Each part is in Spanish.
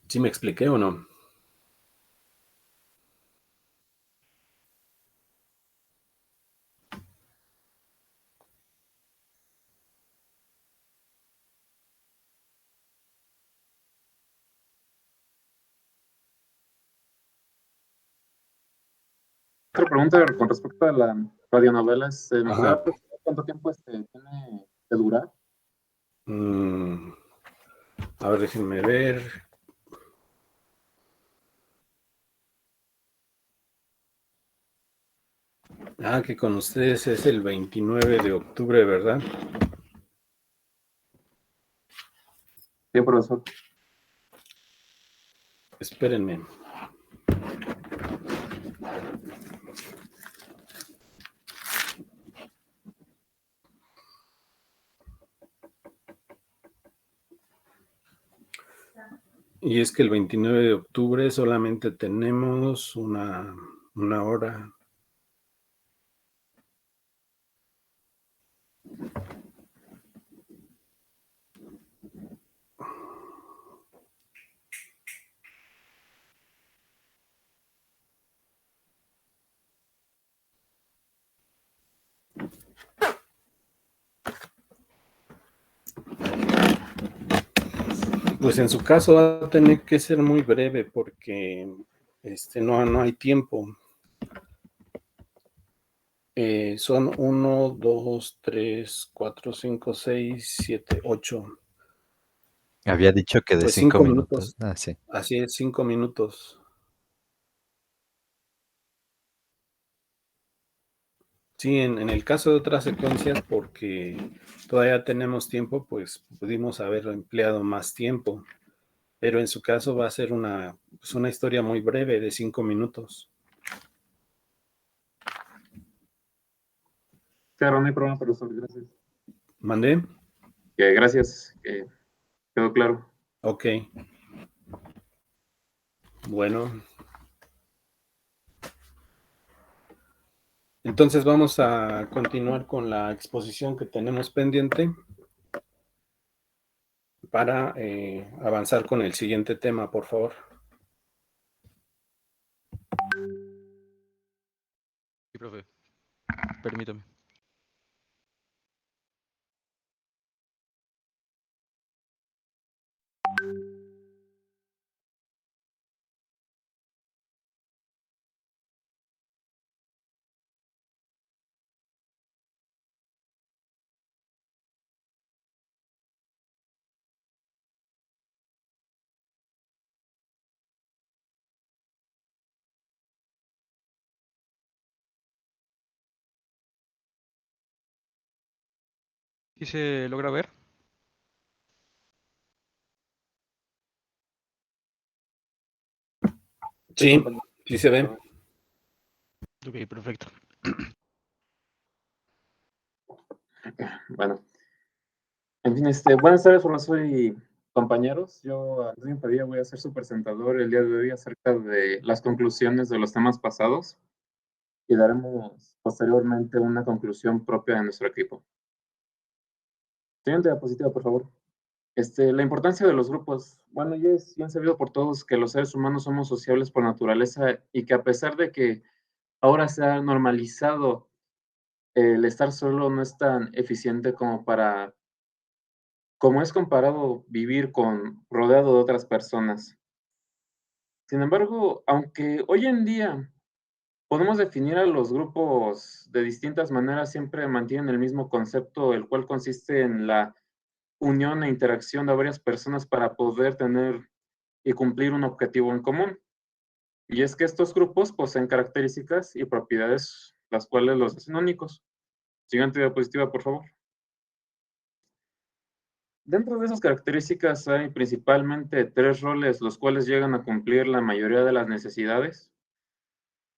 ¿Sí me expliqué o no? Otra pregunta con respecto a la radionovela es, ¿me Ajá. puede preguntar cuánto tiempo tiene que durar? A ver, déjenme ver. Que con ustedes es el 29 de octubre, ¿verdad? Sí, profesor. Espérenme. Y es que el 29 de octubre solamente tenemos una hora. Pues en su caso va a tener que ser muy breve porque no hay tiempo. Son 1, 2, 3, 4, 5, 6, 7, 8. Había dicho que de Pues 5 5 minutos. minutos. Sí. Así es, 5 minutos. Sí, en el caso de otras secuencias, porque todavía tenemos tiempo, pues pudimos haber empleado más tiempo. Pero en su caso va a ser pues una historia muy breve de 5 minutos. Claro, no hay problema, profesor. Gracias. ¿Mandé? Gracias. Quedó claro. Ok. Bueno. Entonces vamos a continuar con la exposición que tenemos pendiente para avanzar con el siguiente tema, por favor. Sí, profe. Permítame. ¿Sí se logra ver? Sí, sí se ve. Ok, perfecto. Bueno. En fin, buenas tardes, profesor y compañeros. Yo, Agustín Padilla, voy a ser su presentador el día de hoy acerca de las conclusiones de los temas pasados y daremos posteriormente una conclusión propia de nuestro equipo. Siguiente diapositiva, por favor. La importancia de los grupos. Bueno, ya es bien sabido por todos que los seres humanos somos sociables por naturaleza y que a pesar de que ahora se ha normalizado el estar solo no es tan eficiente como es comparado vivir rodeado de otras personas. Sin embargo, aunque hoy en día podemos definir a los grupos de distintas maneras, siempre mantienen el mismo concepto, el cual consiste en la unión e interacción de varias personas para poder tener y cumplir un objetivo en común. Y es que estos grupos poseen características y propiedades las cuales los hacen únicos. Siguiente diapositiva, por favor. Dentro de esas características hay principalmente tres roles, los cuales llegan a cumplir la mayoría de las necesidades.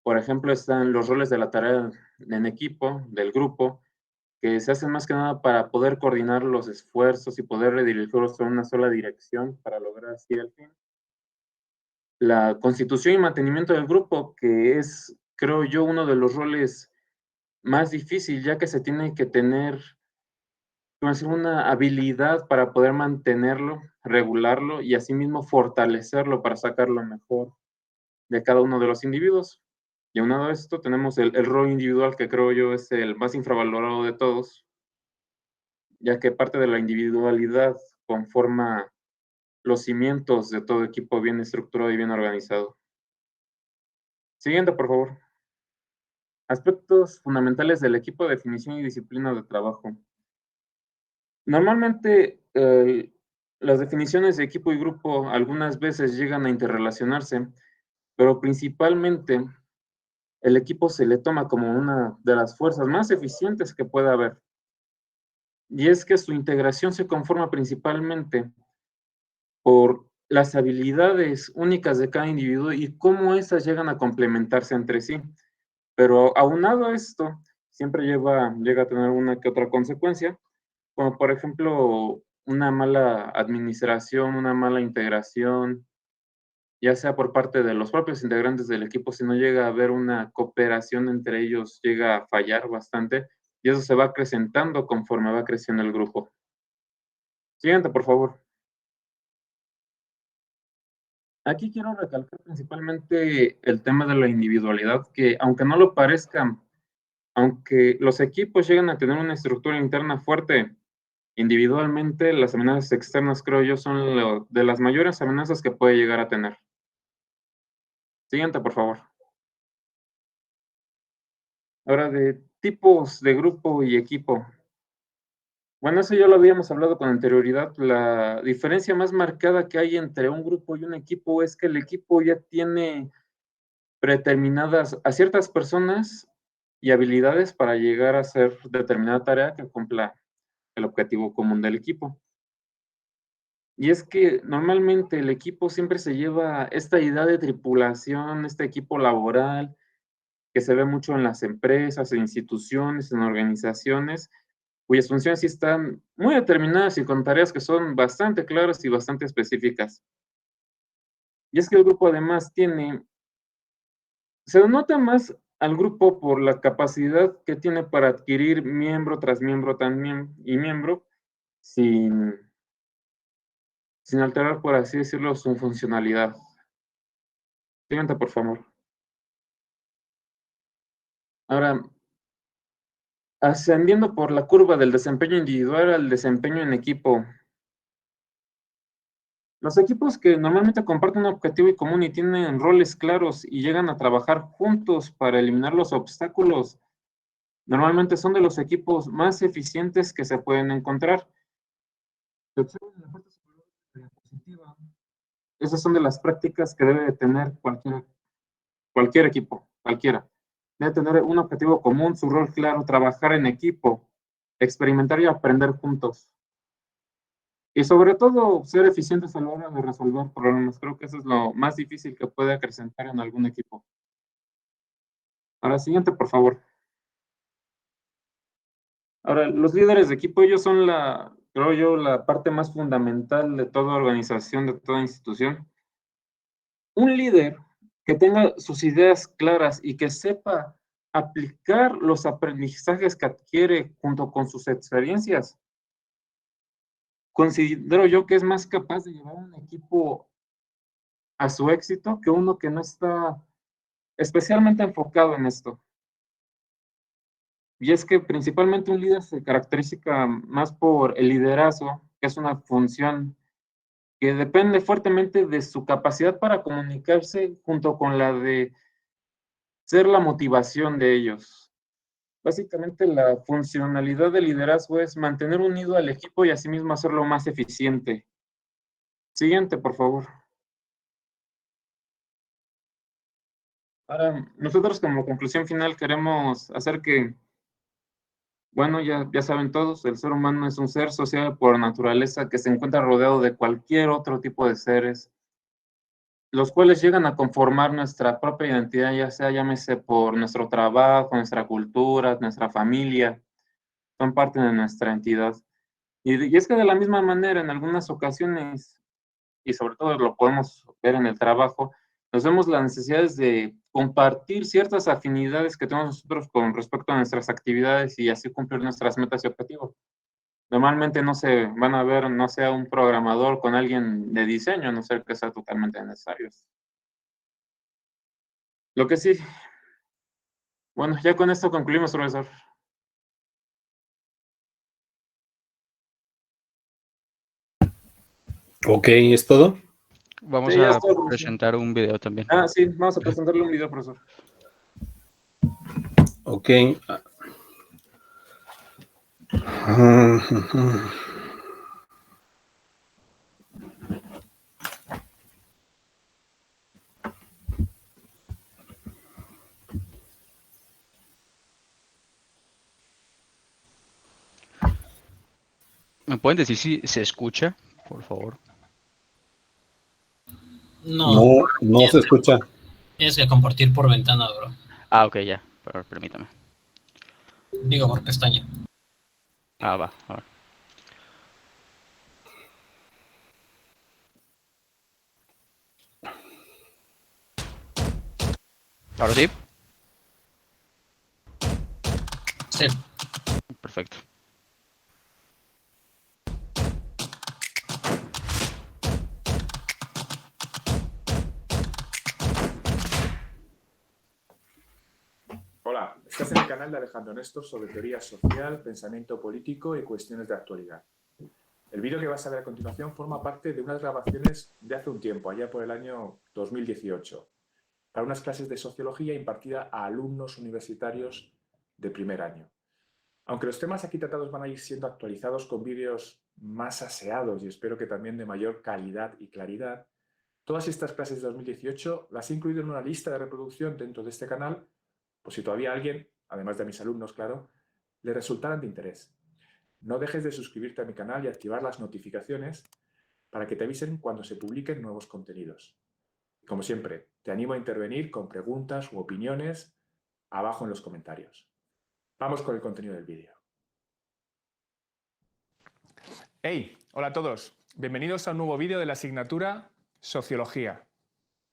Por ejemplo, están los roles de la tarea en equipo, del grupo, que se hacen más que nada para poder coordinar los esfuerzos y poder redirigirlos en una sola dirección para lograr así el fin. La constitución y mantenimiento del grupo, que es, creo yo, uno de los roles más difícil, ya que se tiene que tener como decir, una habilidad para poder mantenerlo, regularlo y asimismo fortalecerlo para sacar lo mejor de cada uno de los individuos. Y aunado a esto, tenemos el rol individual, que creo yo es el más infravalorado de todos, ya que parte de la individualidad conforma los cimientos de todo equipo bien estructurado y bien organizado. Siguiente, por favor. Aspectos fundamentales del equipo, definición y disciplina de trabajo. Normalmente, las definiciones de equipo y grupo algunas veces llegan a interrelacionarse, pero principalmente el equipo se le toma como una de las fuerzas más eficientes que puede haber. Y es que su integración se conforma principalmente por las habilidades únicas de cada individuo y cómo esas llegan a complementarse entre sí. Pero aunado a esto, siempre llega a tener una que otra consecuencia, como por ejemplo, una mala administración, una mala integración, ya sea por parte de los propios integrantes del equipo, si no llega a haber una cooperación entre ellos, llega a fallar bastante, y eso se va acrecentando conforme va creciendo el grupo. Siguiente, por favor. Aquí quiero recalcar principalmente el tema de la individualidad, que aunque no lo parezca, aunque los equipos llegan a tener una estructura interna fuerte, individualmente las amenazas externas, creo yo, son de las mayores amenazas que puede llegar a tener. Siguiente, por favor. Ahora, de tipos de grupo y equipo. Bueno, eso ya lo habíamos hablado con anterioridad. La diferencia más marcada que hay entre un grupo y un equipo es que el equipo ya tiene predeterminadas a ciertas personas y habilidades para llegar a hacer determinada tarea que cumpla el objetivo común del equipo. Y es que normalmente el equipo siempre se lleva esta idea de tripulación, este equipo laboral, que se ve mucho en las empresas, en instituciones, en organizaciones, cuyas funciones sí están muy determinadas y con tareas que son bastante claras y bastante específicas. Y es que el grupo además se nota más al grupo por la capacidad que tiene para adquirir miembro tras miembro también y miembro sin, sin alterar, por así decirlo, su funcionalidad. Siguiente, por favor. Ahora, ascendiendo por la curva del desempeño individual al desempeño en equipo. Los equipos que normalmente comparten un objetivo en común y tienen roles claros y llegan a trabajar juntos para eliminar los obstáculos, normalmente son de los equipos más eficientes que se pueden encontrar. Se observa en la parte superior de la diapositiva. Esas son de las prácticas que debe de tener cualquier equipo, cualquiera. Debe tener un objetivo común, su rol claro, trabajar en equipo, experimentar y aprender juntos. Y sobre todo, ser eficientes a la hora de resolver problemas. Creo que eso es lo más difícil que puede acrecentar en algún equipo. Ahora, siguiente, por favor. Ahora, los líderes de equipo, ellos son creo yo, la parte más fundamental de toda organización, de toda institución. Un líder que tenga sus ideas claras y que sepa aplicar los aprendizajes que adquiere junto con sus experiencias, considero yo que es más capaz de llevar un equipo a su éxito que uno que no está especialmente enfocado en esto. Y es que principalmente un líder se caracteriza más por el liderazgo, que es una función que depende fuertemente de su capacidad para comunicarse junto con la de ser la motivación de ellos. Básicamente la funcionalidad del liderazgo es mantener unido al equipo y asimismo hacerlo más eficiente. Siguiente, por favor. Ahora, nosotros como conclusión final queremos hacer que, bueno, ya saben todos, el ser humano es un ser social por naturaleza que se encuentra rodeado de cualquier otro tipo de seres, los cuales llegan a conformar nuestra propia identidad, ya sea, llámese por nuestro trabajo, nuestra cultura, nuestra familia, son parte de nuestra entidad. Y es que de la misma manera, en algunas ocasiones, y sobre todo lo podemos ver en el trabajo, nos vemos las necesidades de compartir ciertas afinidades que tenemos nosotros con respecto a nuestras actividades y así cumplir nuestras metas y objetivos. Normalmente no se van a ver, no sea un programador con alguien de diseño, a no ser que sea totalmente necesario. Lo que sí, bueno, ya con esto concluimos, profesor. Ok, ¿es todo? Vamos Sí, ya a está, profesor. presentar un video también. Ah, sí, vamos a presentarle un video, profesor. Ok. ¿Me pueden decir si se escucha, por favor? No, no se escucha. Tienes que compartir por ventana, bro. Ah, ok, ya. Pero permítame. Digo, por pestaña. Ah, va. A ver. ¿Ahora sí? Sí. Perfecto. Hola, estás en el canal de Alejandro Néstor sobre teoría social, pensamiento político y cuestiones de actualidad. El vídeo que vas a ver a continuación forma parte de unas grabaciones de hace un tiempo, allá por el año 2018, para unas clases de sociología impartida a alumnos universitarios de primer año. Aunque los temas aquí tratados van a ir siendo actualizados con vídeos más aseados y espero que también de mayor calidad y claridad, todas estas clases de 2018 las he incluido en una lista de reproducción dentro de este canal, por si todavía alguien, además de mis alumnos, claro, le resultaran de interés. No dejes de suscribirte a mi canal y activar las notificaciones para que te avisen cuando se publiquen nuevos contenidos. Como siempre, te animo a intervenir con preguntas u opiniones abajo en los comentarios. Vamos con el contenido del vídeo. Hey, hola a todos. Bienvenidos a un nuevo vídeo de la asignatura Sociología.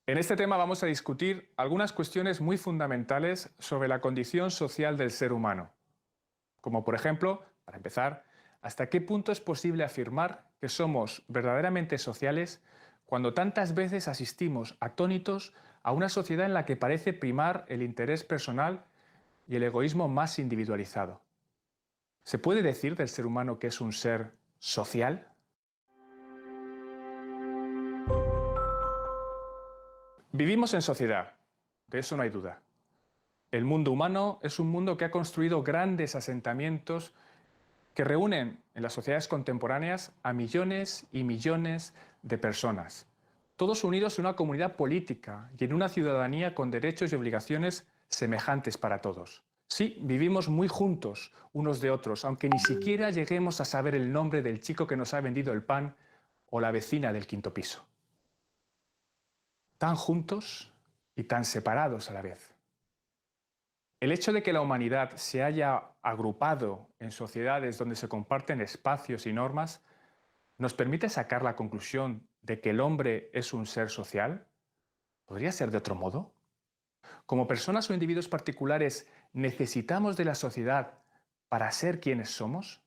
En este tema vamos a discutir algunas cuestiones muy fundamentales sobre la condición social del ser humano. Como por ejemplo, para empezar, ¿hasta qué punto es posible afirmar que somos verdaderamente sociales cuando tantas veces asistimos atónitos a una sociedad en la que parece primar el interés personal y el egoísmo más individualizado? ¿Se puede decir del ser humano que es un ser social? Vivimos en sociedad, de eso no hay duda. El mundo humano es un mundo que ha construido grandes asentamientos que reúnen en las sociedades contemporáneas a millones y millones de personas, todos unidos en una comunidad política y en una ciudadanía con derechos y obligaciones semejantes para todos. Sí, vivimos muy juntos unos de otros, aunque ni siquiera lleguemos a saber el nombre del chico que nos ha vendido el pan o la vecina del quinto piso. Tan juntos y tan separados a la vez. El hecho de que la humanidad se haya agrupado en sociedades donde se comparten espacios y normas nos permite sacar la conclusión de que el hombre es un ser social. ¿Podría ser de otro modo? Como personas o individuos particulares, ¿necesitamos de la sociedad para ser quienes somos?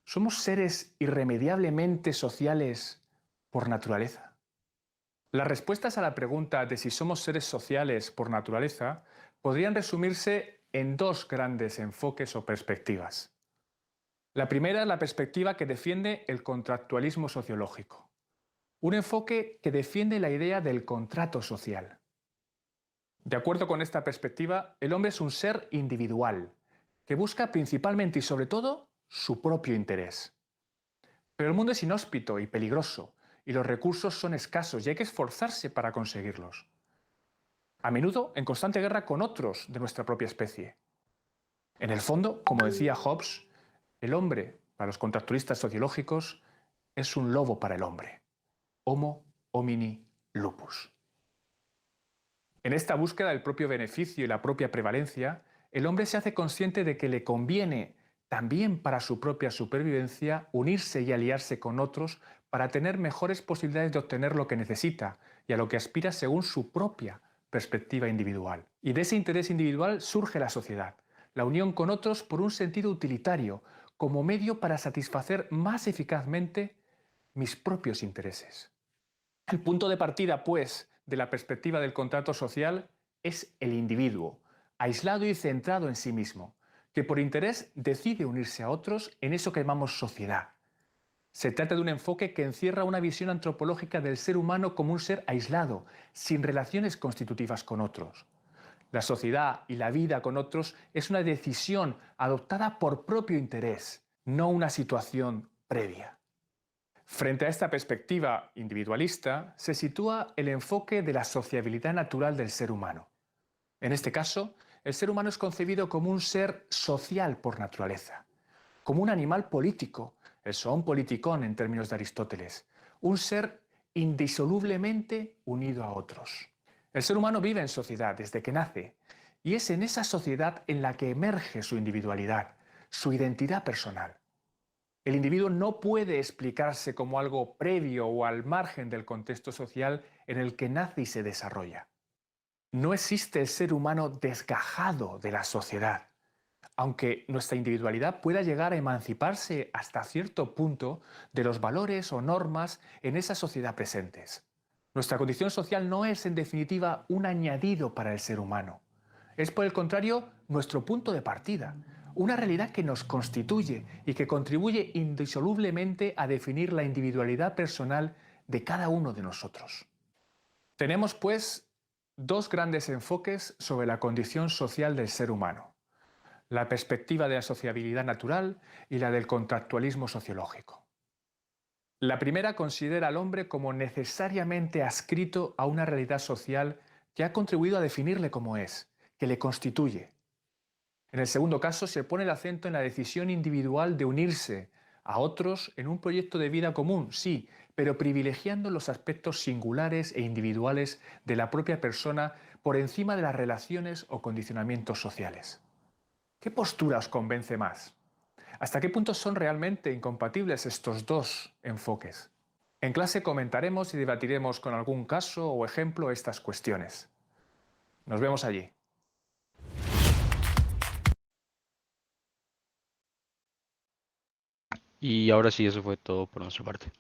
¿Somos seres irremediablemente sociales por naturaleza? Las respuestas a la pregunta de si somos seres sociales por naturaleza podrían resumirse en dos grandes enfoques o perspectivas. La primera es la perspectiva que defiende el contractualismo sociológico, un enfoque que defiende la idea del contrato social. De acuerdo con esta perspectiva, el hombre es un ser individual, que busca principalmente y sobre todo su propio interés. Pero el mundo es inhóspito y peligroso, y los recursos son escasos y hay que esforzarse para conseguirlos. A menudo en constante guerra con otros de nuestra propia especie. En el fondo, como decía Hobbes, el hombre, para los contractualistas sociológicos, es un lobo para el hombre. Homo homini lupus. En esta búsqueda del propio beneficio y la propia prevalencia, el hombre se hace consciente de que le conviene, también para su propia supervivencia, unirse y aliarse con otros para tener mejores posibilidades de obtener lo que necesita y a lo que aspira según su propia perspectiva individual. Y de ese interés individual surge la sociedad, la unión con otros por un sentido utilitario, como medio para satisfacer más eficazmente mis propios intereses. El punto de partida, pues, de la perspectiva del contrato social es el individuo, aislado y centrado en sí mismo, que por interés decide unirse a otros en eso que llamamos sociedad. Se trata de un enfoque que encierra una visión antropológica del ser humano como un ser aislado, sin relaciones constitutivas con otros. La sociedad y la vida con otros es una decisión adoptada por propio interés, no una situación previa. Frente a esta perspectiva individualista, se sitúa el enfoque de la sociabilidad natural del ser humano. En este caso, el ser humano es concebido como un ser social por naturaleza, como un animal político, el zoon politikon en términos de Aristóteles, un ser indisolublemente unido a otros. El ser humano vive en sociedad desde que nace, y es en esa sociedad en la que emerge su individualidad, su identidad personal. El individuo no puede explicarse como algo previo o al margen del contexto social en el que nace y se desarrolla. No existe el ser humano desgajado de la sociedad, aunque nuestra individualidad pueda llegar a emanciparse hasta cierto punto de los valores o normas en esa sociedad presentes. Nuestra condición social no es, en definitiva, un añadido para el ser humano. Es, por el contrario, nuestro punto de partida, una realidad que nos constituye y que contribuye indisolublemente a definir la individualidad personal de cada uno de nosotros. Tenemos, pues, dos grandes enfoques sobre la condición social del ser humano: la perspectiva de la sociabilidad natural y la del contractualismo sociológico. La primera considera al hombre como necesariamente adscrito a una realidad social que ha contribuido a definirle como es, que le constituye. En el segundo caso se pone el acento en la decisión individual de unirse a otros en un proyecto de vida común, sí, pero privilegiando los aspectos singulares e individuales de la propia persona por encima de las relaciones o condicionamientos sociales. ¿Qué postura os convence más? ¿Hasta qué punto son realmente incompatibles estos dos enfoques? En clase comentaremos y debatiremos con algún caso o ejemplo estas cuestiones. Nos vemos allí. Y ahora sí, eso fue todo por nuestra parte.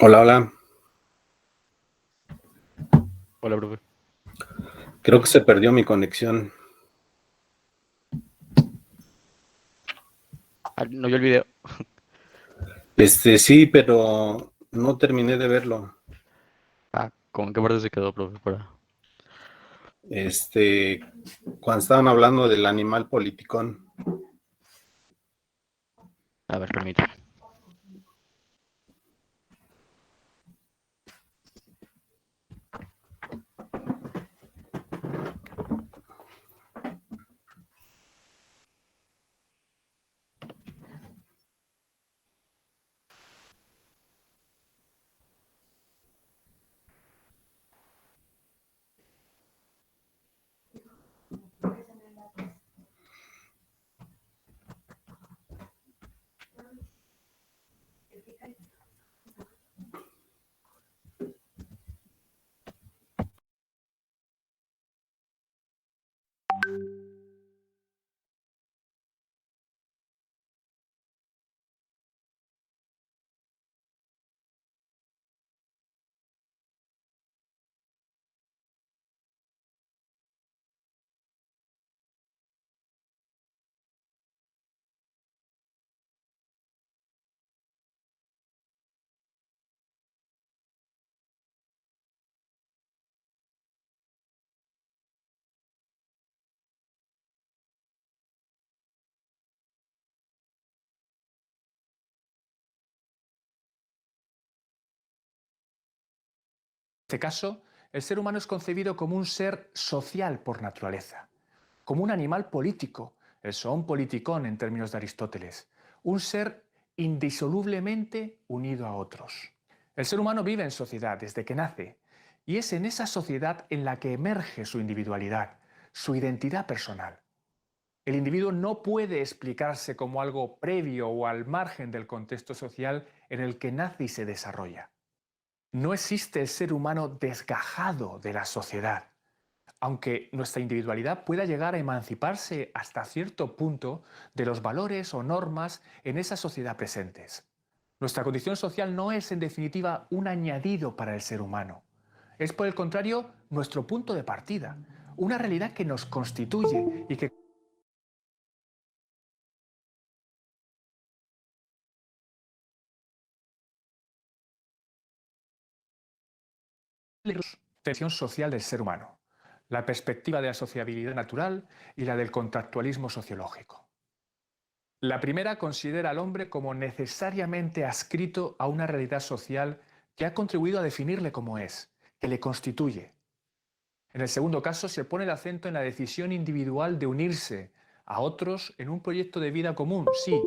Hola, hola. Hola, profe. Creo que se perdió mi conexión. Ah, no vio el video. Sí, pero no terminé de verlo. Ah, ¿con qué parte se quedó, profe? Cuando estaban hablando del animal politicón. A ver, permítame. En este caso, el ser humano es concebido como un ser social por naturaleza, como un animal político, el zoon politikon en términos de Aristóteles, un ser indisolublemente unido a otros. El ser humano vive en sociedad desde que nace, y es en esa sociedad en la que emerge su individualidad, su identidad personal. El individuo no puede explicarse como algo previo o al margen del contexto social en el que nace y se desarrolla. No existe el ser humano desgajado de la sociedad, aunque nuestra individualidad pueda llegar a emanciparse hasta cierto punto de los valores o normas en esa sociedad presentes. Nuestra condición social no es, en definitiva, un añadido para el ser humano. Es, por el contrario, nuestro punto de partida, una realidad que nos constituye y que la tensión social del ser humano, la perspectiva de la sociabilidad natural y la del contractualismo sociológico. La primera considera al hombre como necesariamente adscrito a una realidad social que ha contribuido a definirle como es, que le constituye. En el segundo caso se pone el acento en la decisión individual de unirse a otros en un proyecto de vida común, sí,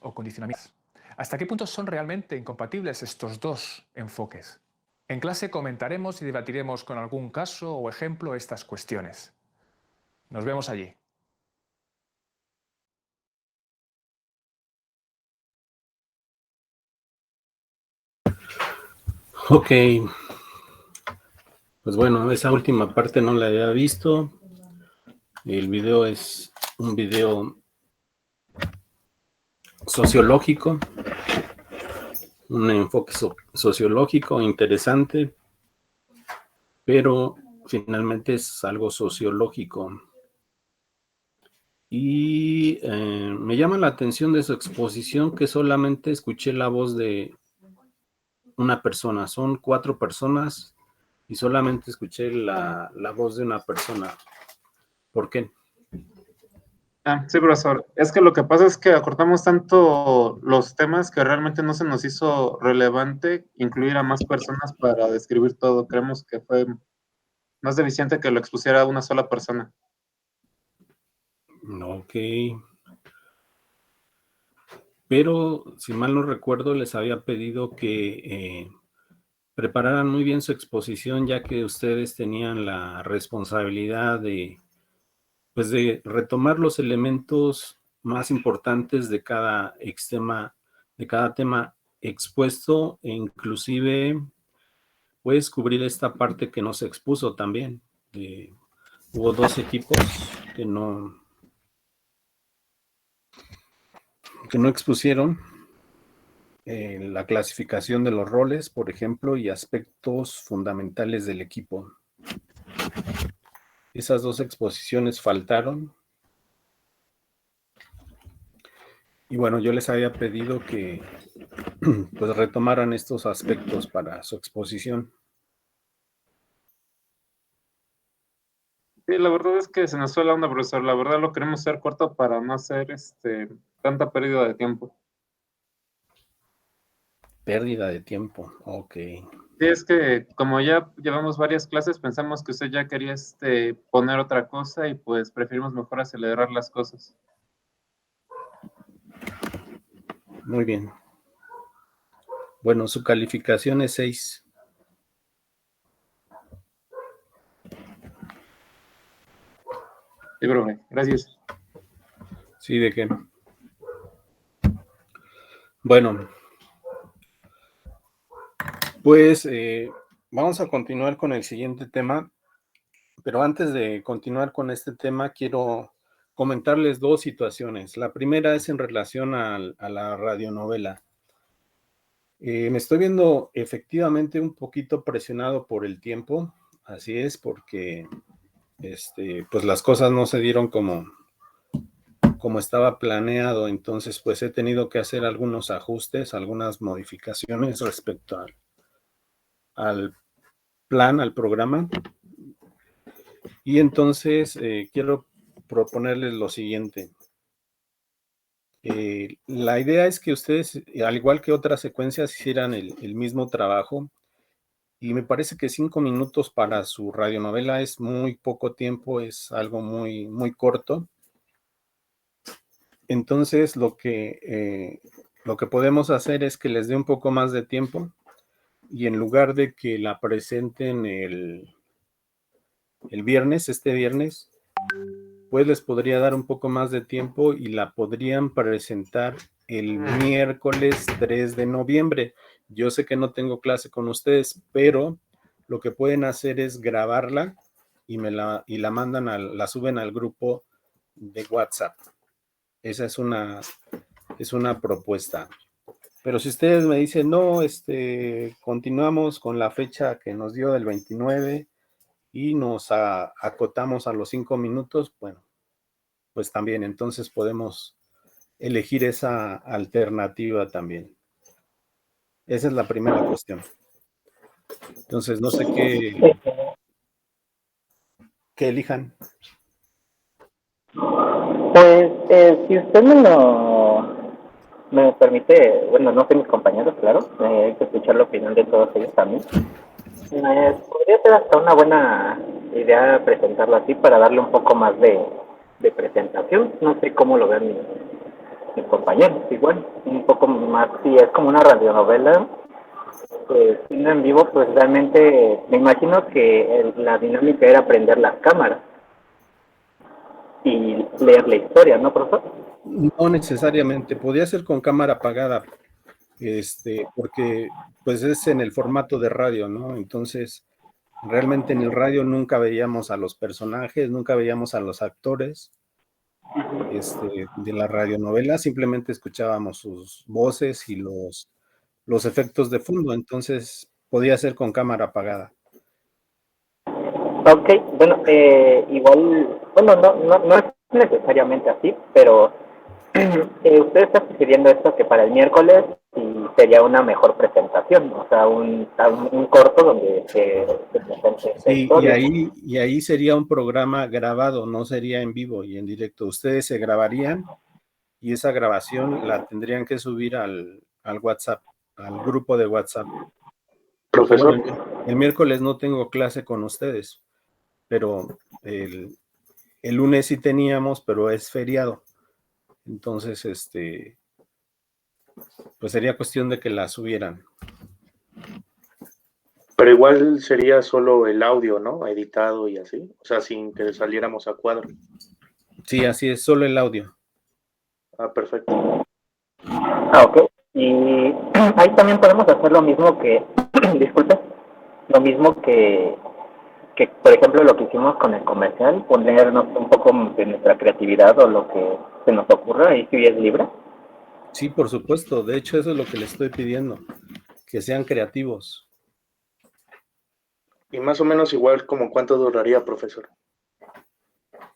o condicionamientos. ¿Hasta qué punto son realmente incompatibles estos dos enfoques? En clase comentaremos y debatiremos con algún caso o ejemplo estas cuestiones. Nos vemos allí. Ok, pues bueno, esa última parte no la había visto. El video es un video sociológico, un enfoque sociológico interesante, pero finalmente es algo sociológico. Y me llama la atención de su exposición que solamente escuché la voz de una persona. Son 4 personas y solamente escuché la voz de una persona. ¿Por qué? Sí, profesor. Es que lo que pasa es que acortamos tanto los temas que realmente no se nos hizo relevante incluir a más personas para describir todo. Creemos que fue más deficiente que lo expusiera una sola persona. Ok. Pero, si mal no recuerdo, les había pedido que prepararan muy bien su exposición, ya que ustedes tenían la responsabilidad de, pues, de retomar los elementos más importantes de cada tema expuesto, e inclusive, puedes cubrir esta parte que no se expuso también. Hubo 2 equipos que no expusieron la clasificación de los roles, por ejemplo, y aspectos fundamentales del equipo. Esas 2 exposiciones faltaron. Y bueno, yo les había pedido que pues retomaran estos aspectos para su exposición. Sí, la verdad es que se nos fue la onda, profesor. La verdad lo queremos hacer corto para no hacer tanta pérdida de tiempo. Pérdida de tiempo, ok. Sí, es que como ya llevamos varias clases, pensamos que usted ya quería poner otra cosa y pues preferimos mejor acelerar las cosas. Muy bien. Bueno, su calificación es 6. Sí, profe. Gracias. Sí, ¿de qué? Bueno, pues vamos a continuar con el siguiente tema, pero antes de continuar con este tema, quiero comentarles 2 situaciones. La primera es en relación a la radionovela. Me estoy viendo efectivamente un poquito presionado por el tiempo, así es, porque pues las cosas no se dieron como estaba planeado, entonces pues he tenido que hacer algunos ajustes, algunas modificaciones respecto al plan, al programa. Y entonces quiero proponerles lo siguiente. La idea es que ustedes, al igual que otras secuencias, hicieran el mismo trabajo y me parece que 5 minutos para su radionovela es muy poco tiempo, es algo muy, muy corto. Entonces, lo que podemos hacer es que les dé un poco más de tiempo y en lugar de que la presenten el viernes, este viernes, pues les podría dar un poco más de tiempo y la podrían presentar el miércoles 3 de noviembre. Yo sé que no tengo clase con ustedes, pero lo que pueden hacer es grabarla y la mandan la suben al grupo de WhatsApp. Esa es una propuesta. Pero si ustedes me dicen, no, continuamos con la fecha que nos dio del 29 y nos acotamos a los 5 minutos, bueno, pues también, entonces podemos elegir esa alternativa también. Esa es la primera cuestión. Entonces, no sé qué elijan. Pues, si usted me permite, bueno, no sé mis compañeros, claro, hay que escuchar la opinión de todos ellos también. Podría ser hasta una buena idea presentarlo así para darle un poco más de presentación. No sé cómo lo ven mis compañeros, igual, un poco más, si es como una radionovela, pues siendo en vivo, pues realmente me imagino que la dinámica era prender las cámaras y leer la historia, ¿no, profesor? No necesariamente, podría ser con cámara apagada, porque pues es en el formato de radio, ¿no? Entonces, realmente en el radio nunca veíamos a los personajes, nunca veíamos a los actores de la radionovela, simplemente escuchábamos sus voces y los efectos de fondo, entonces podía ser con cámara apagada. Ok, bueno, igual, bueno, no es necesariamente así, pero usted está sugiriendo esto que para el miércoles y sería una mejor presentación, o sea, un corto donde se presente esta Sí, historia. y ahí sería un programa grabado, no sería en vivo y en directo. Ustedes se grabarían y esa grabación la tendrían que subir al WhatsApp, al grupo de WhatsApp. Profesor. Bueno, el miércoles no tengo clase con ustedes, pero el lunes sí teníamos, pero es feriado. Entonces, pues sería cuestión de que la subieran. Pero igual sería solo el audio, ¿no? Editado y así. O sea, sin que saliéramos a cuadro. Sí, así es, solo el audio. Ah, perfecto. Ok. Y ahí también podemos hacer lo mismo que, disculpe, lo mismo que, por ejemplo, lo que hicimos con el comercial, ponernos un poco de nuestra creatividad o lo que se nos ocurra, ahí sí es libre. Sí, por supuesto. De hecho, eso es lo que les estoy pidiendo, que sean creativos. Y más o menos igual como cuánto duraría, profesor.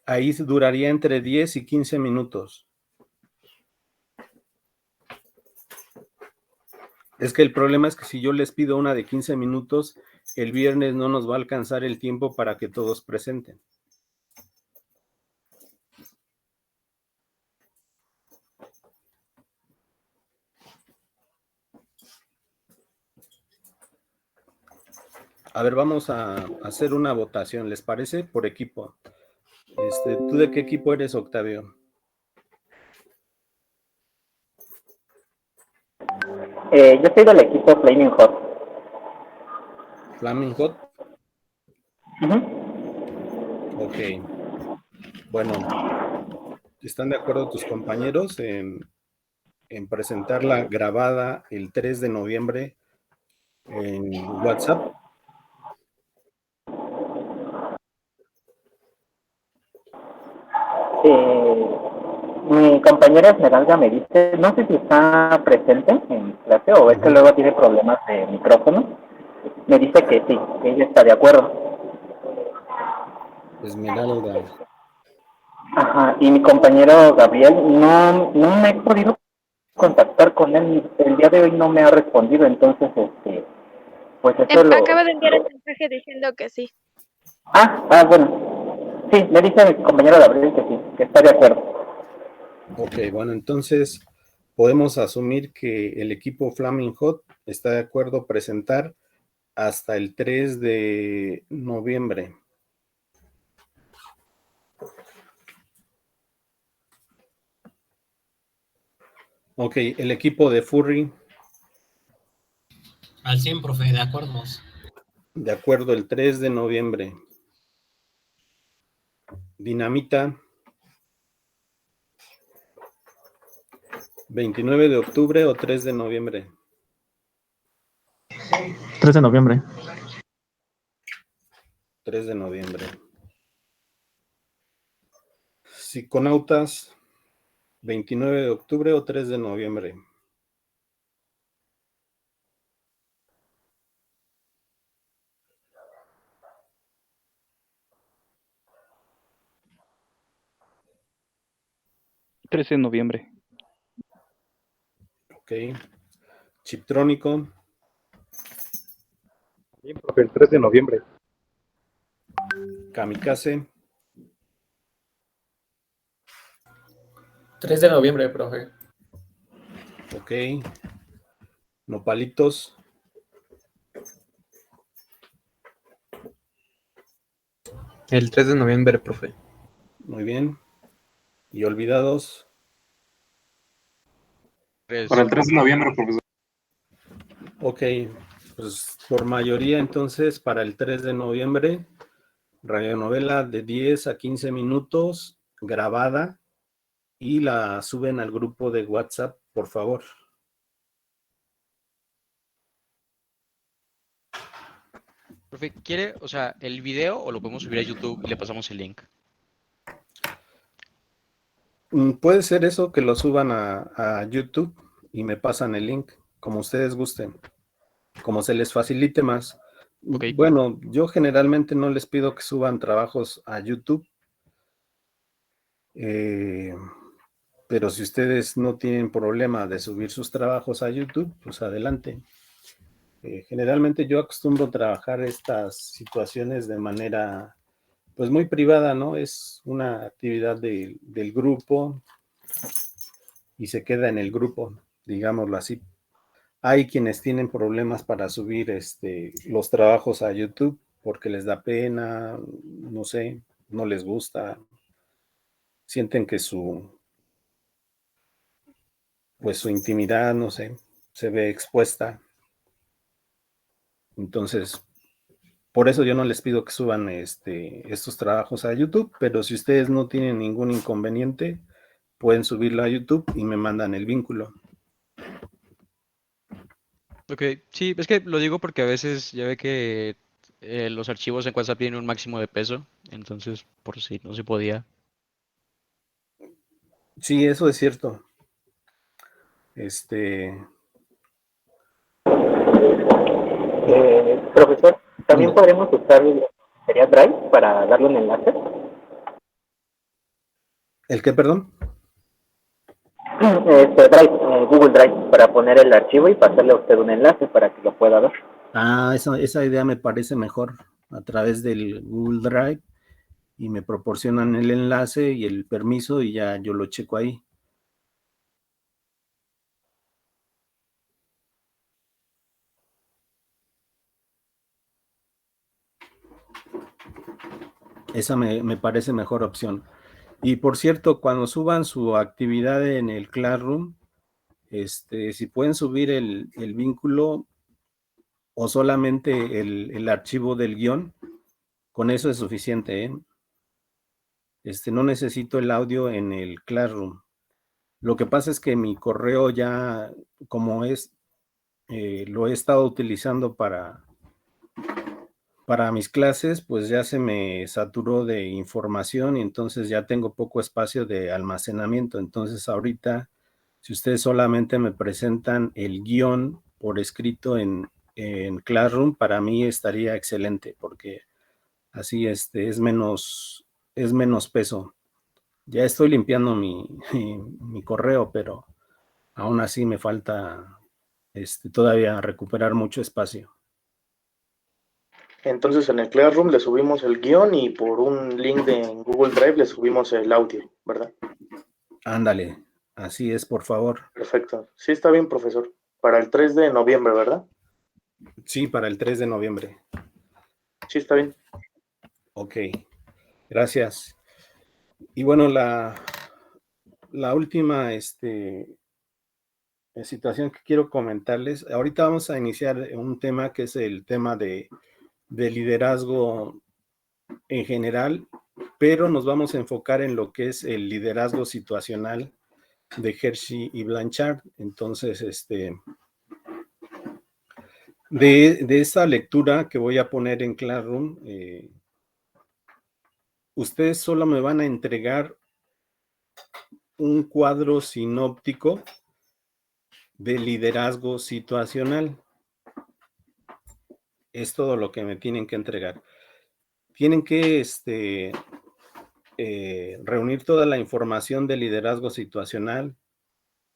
Ahí duraría entre 10 y 15 minutos. Es que el problema es que si yo les pido una de 15 minutos, el viernes no nos va a alcanzar el tiempo para que todos presenten. A ver, vamos a hacer una votación, ¿les parece? Por equipo. ¿Tú de qué equipo eres, Octavio? Yo soy del equipo Flaming Hot. ¿Flaming Hot? Ok. Bueno, ¿están de acuerdo tus compañeros en presentarla grabada el 3 de noviembre en WhatsApp? Mi compañera Esmeralda me dice, no sé si está presente en clase o es que luego tiene problemas de micrófono. Me dice que sí, que ella está de acuerdo. Esmeralda. Ajá, y mi compañero Gabriel no me he podido contactar con él. El día de hoy no me ha respondido, entonces, pues eso Acaba de enviar el mensaje diciendo que sí. Bueno. Sí, me dice mi compañero Gabriel que sí, que está de acuerdo. Ok, bueno, entonces podemos asumir que el equipo Flaming Hot está de acuerdo presentar hasta el 3 de noviembre. Ok, el equipo de Furry, Al 100, profe, de acuerdo. de acuerdo, el 3 de noviembre. Dinamita, 29 de octubre o 3 de noviembre. 3 de noviembre. 3 de noviembre. Psiconautas, 29 de octubre o 3 de noviembre. ¿13 de noviembre? Ok. Chiptrónico, Bien, profe, el 3 de noviembre. Kamikaze, 3 de noviembre, profe. ok. Nopalitos, El 3 de noviembre, profe. muy bien. Y olvidados, Para el 3 de noviembre, profesor. ok. Pues por mayoría entonces para el 3 de noviembre, radionovela de 10 a 15 minutos, grabada, y la suben al grupo de WhatsApp, por favor. Profe, ¿quiere, o sea, el video o lo podemos subir a YouTube y le pasamos el link? Puede ser eso, que lo suban a YouTube y me pasan el link, como ustedes gusten, como se les facilite más. Ok. Bueno, yo generalmente no les pido que suban trabajos a YouTube, pero si ustedes no tienen problema de subir sus trabajos a YouTube, pues adelante. Generalmente yo acostumbro trabajar estas situaciones de manera, pues muy privada, ¿no? Es una actividad del grupo y se queda en el grupo, digámoslo así. Hay quienes tienen problemas para subir los trabajos a YouTube porque les da pena, no sé, no les gusta, sienten que pues su intimidad, no sé, se ve expuesta. Entonces, por eso yo no les pido que suban estos trabajos a YouTube, pero si ustedes no tienen ningún inconveniente, pueden subirlo a YouTube y me mandan el vínculo. Ok, sí, es que lo digo porque a veces ya ve que los archivos en WhatsApp tienen un máximo de peso, entonces por si no se podía. Sí, eso es cierto. Profesor, también Dime. podremos usar sería Drive para darle un enlace. ¿El qué, perdón? Drive, Google Drive, para poner el archivo y pasarle a usted un enlace para que lo pueda ver. Ah, esa idea me parece mejor, a través del Google Drive, y me proporcionan el enlace y el permiso y ya yo lo checo ahí. Esa me parece mejor opción. Y por cierto, cuando suban su actividad en el Classroom, si pueden subir el vínculo o solamente el archivo del guión, con eso es suficiente, ¿eh? No necesito el audio en el Classroom. Lo que pasa es que mi correo ya, como lo he estado utilizando para mis clases, pues ya se me saturó de información y entonces ya tengo poco espacio de almacenamiento. Entonces ahorita, si ustedes solamente me presentan el guión por escrito en Classroom, para mí estaría excelente porque así es menos peso. Ya estoy limpiando mi correo, pero aún así me falta todavía recuperar mucho espacio. Entonces en el Classroom le subimos el guión y por un link de Google Drive le subimos el audio, ¿verdad? Ándale, así es, por favor. Perfecto. Sí, está bien, profesor. Para el 3 de noviembre, ¿verdad? Sí, para el 3 de noviembre. Sí, está bien. Ok, gracias. Y bueno, la última situación que quiero comentarles, ahorita vamos a iniciar un tema que es el tema de liderazgo en general, pero nos vamos a enfocar en lo que es el liderazgo situacional de Hershey y Blanchard. Entonces, de esta lectura que voy a poner en Classroom, ustedes solo me van a entregar un cuadro sinóptico de liderazgo situacional. Es todo lo que me tienen que entregar. Tienen que reunir toda la información de liderazgo situacional,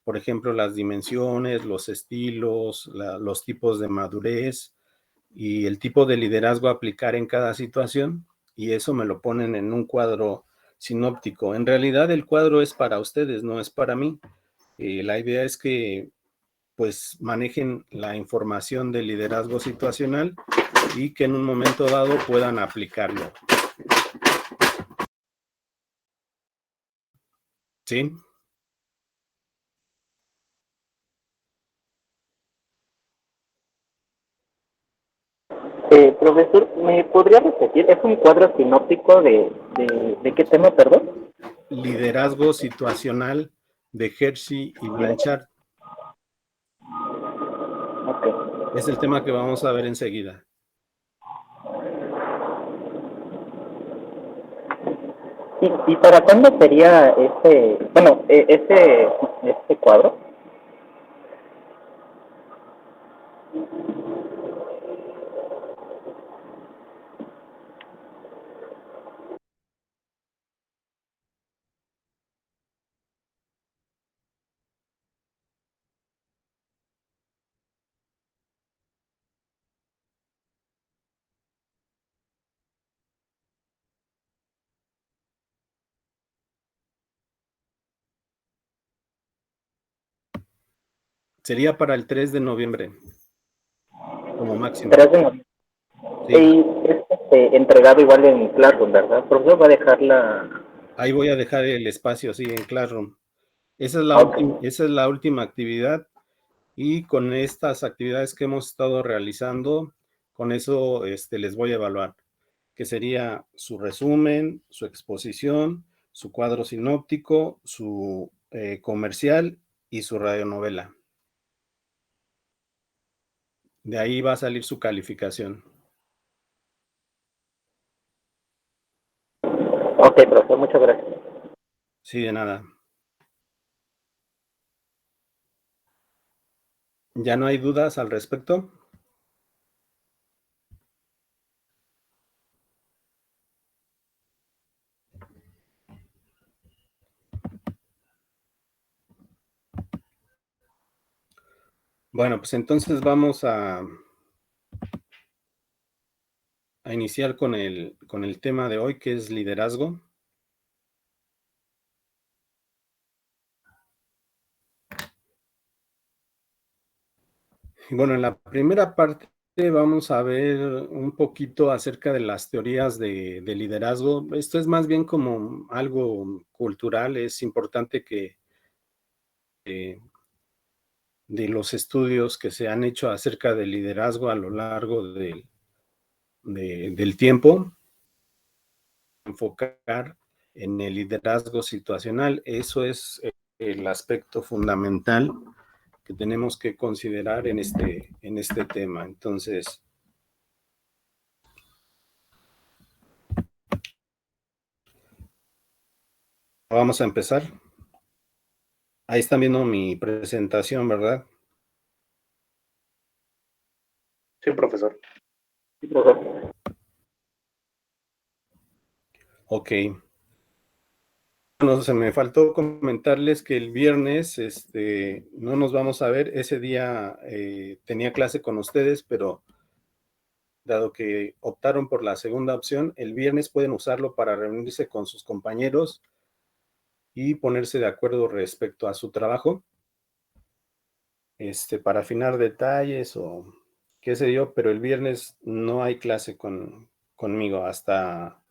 por ejemplo, las dimensiones, los estilos, los tipos de madurez y el tipo de liderazgo a aplicar en cada situación, y eso me lo ponen en un cuadro sinóptico. En realidad el cuadro es para ustedes, no es para mí. La idea es que pues manejen la información de liderazgo situacional y que en un momento dado puedan aplicarlo. ¿Sí? Profesor, ¿me podría repetir? ¿Es un cuadro sinóptico de qué tema, perdón? Liderazgo situacional de Hershey y Blanchard. Okay. Es el tema que vamos a ver enseguida. ¿Y para cuándo sería este cuadro? Sería para el 3 de noviembre, como máximo. 3 de noviembre. Sí. Y es entregado igual en Classroom, ¿verdad? Profesor, va a dejar la... Ahí voy a dejar el espacio, sí, en Classroom. Esa es la última actividad, y con estas actividades que hemos estado realizando, con eso les voy a evaluar, que sería su resumen, su exposición, su cuadro sinóptico, su comercial y su radionovela. De ahí va a salir su calificación. Ok, profesor, muchas gracias. Sí, de nada. ¿Ya no hay dudas al respecto? Bueno, pues entonces vamos a iniciar con el tema de hoy, que es liderazgo. Y bueno, en la primera parte vamos a ver un poquito acerca de las teorías de liderazgo. Esto es más bien como algo cultural. Es importante que de los estudios que se han hecho acerca del liderazgo a lo largo del tiempo, enfocar en el liderazgo situacional. Eso es el aspecto fundamental que tenemos que considerar en este tema. Entonces, vamos a empezar. Ahí están viendo mi presentación, ¿verdad? Sí, profesor. Sí, profesor. Ok. Bueno, se me faltó comentarles que el viernes no nos vamos a ver. Ese día tenía clase con ustedes, pero dado que optaron por la segunda opción, el viernes pueden usarlo para reunirse con sus compañeros y ponerse de acuerdo respecto a su trabajo, para afinar detalles o qué sé yo, pero el viernes no hay clase conmigo hasta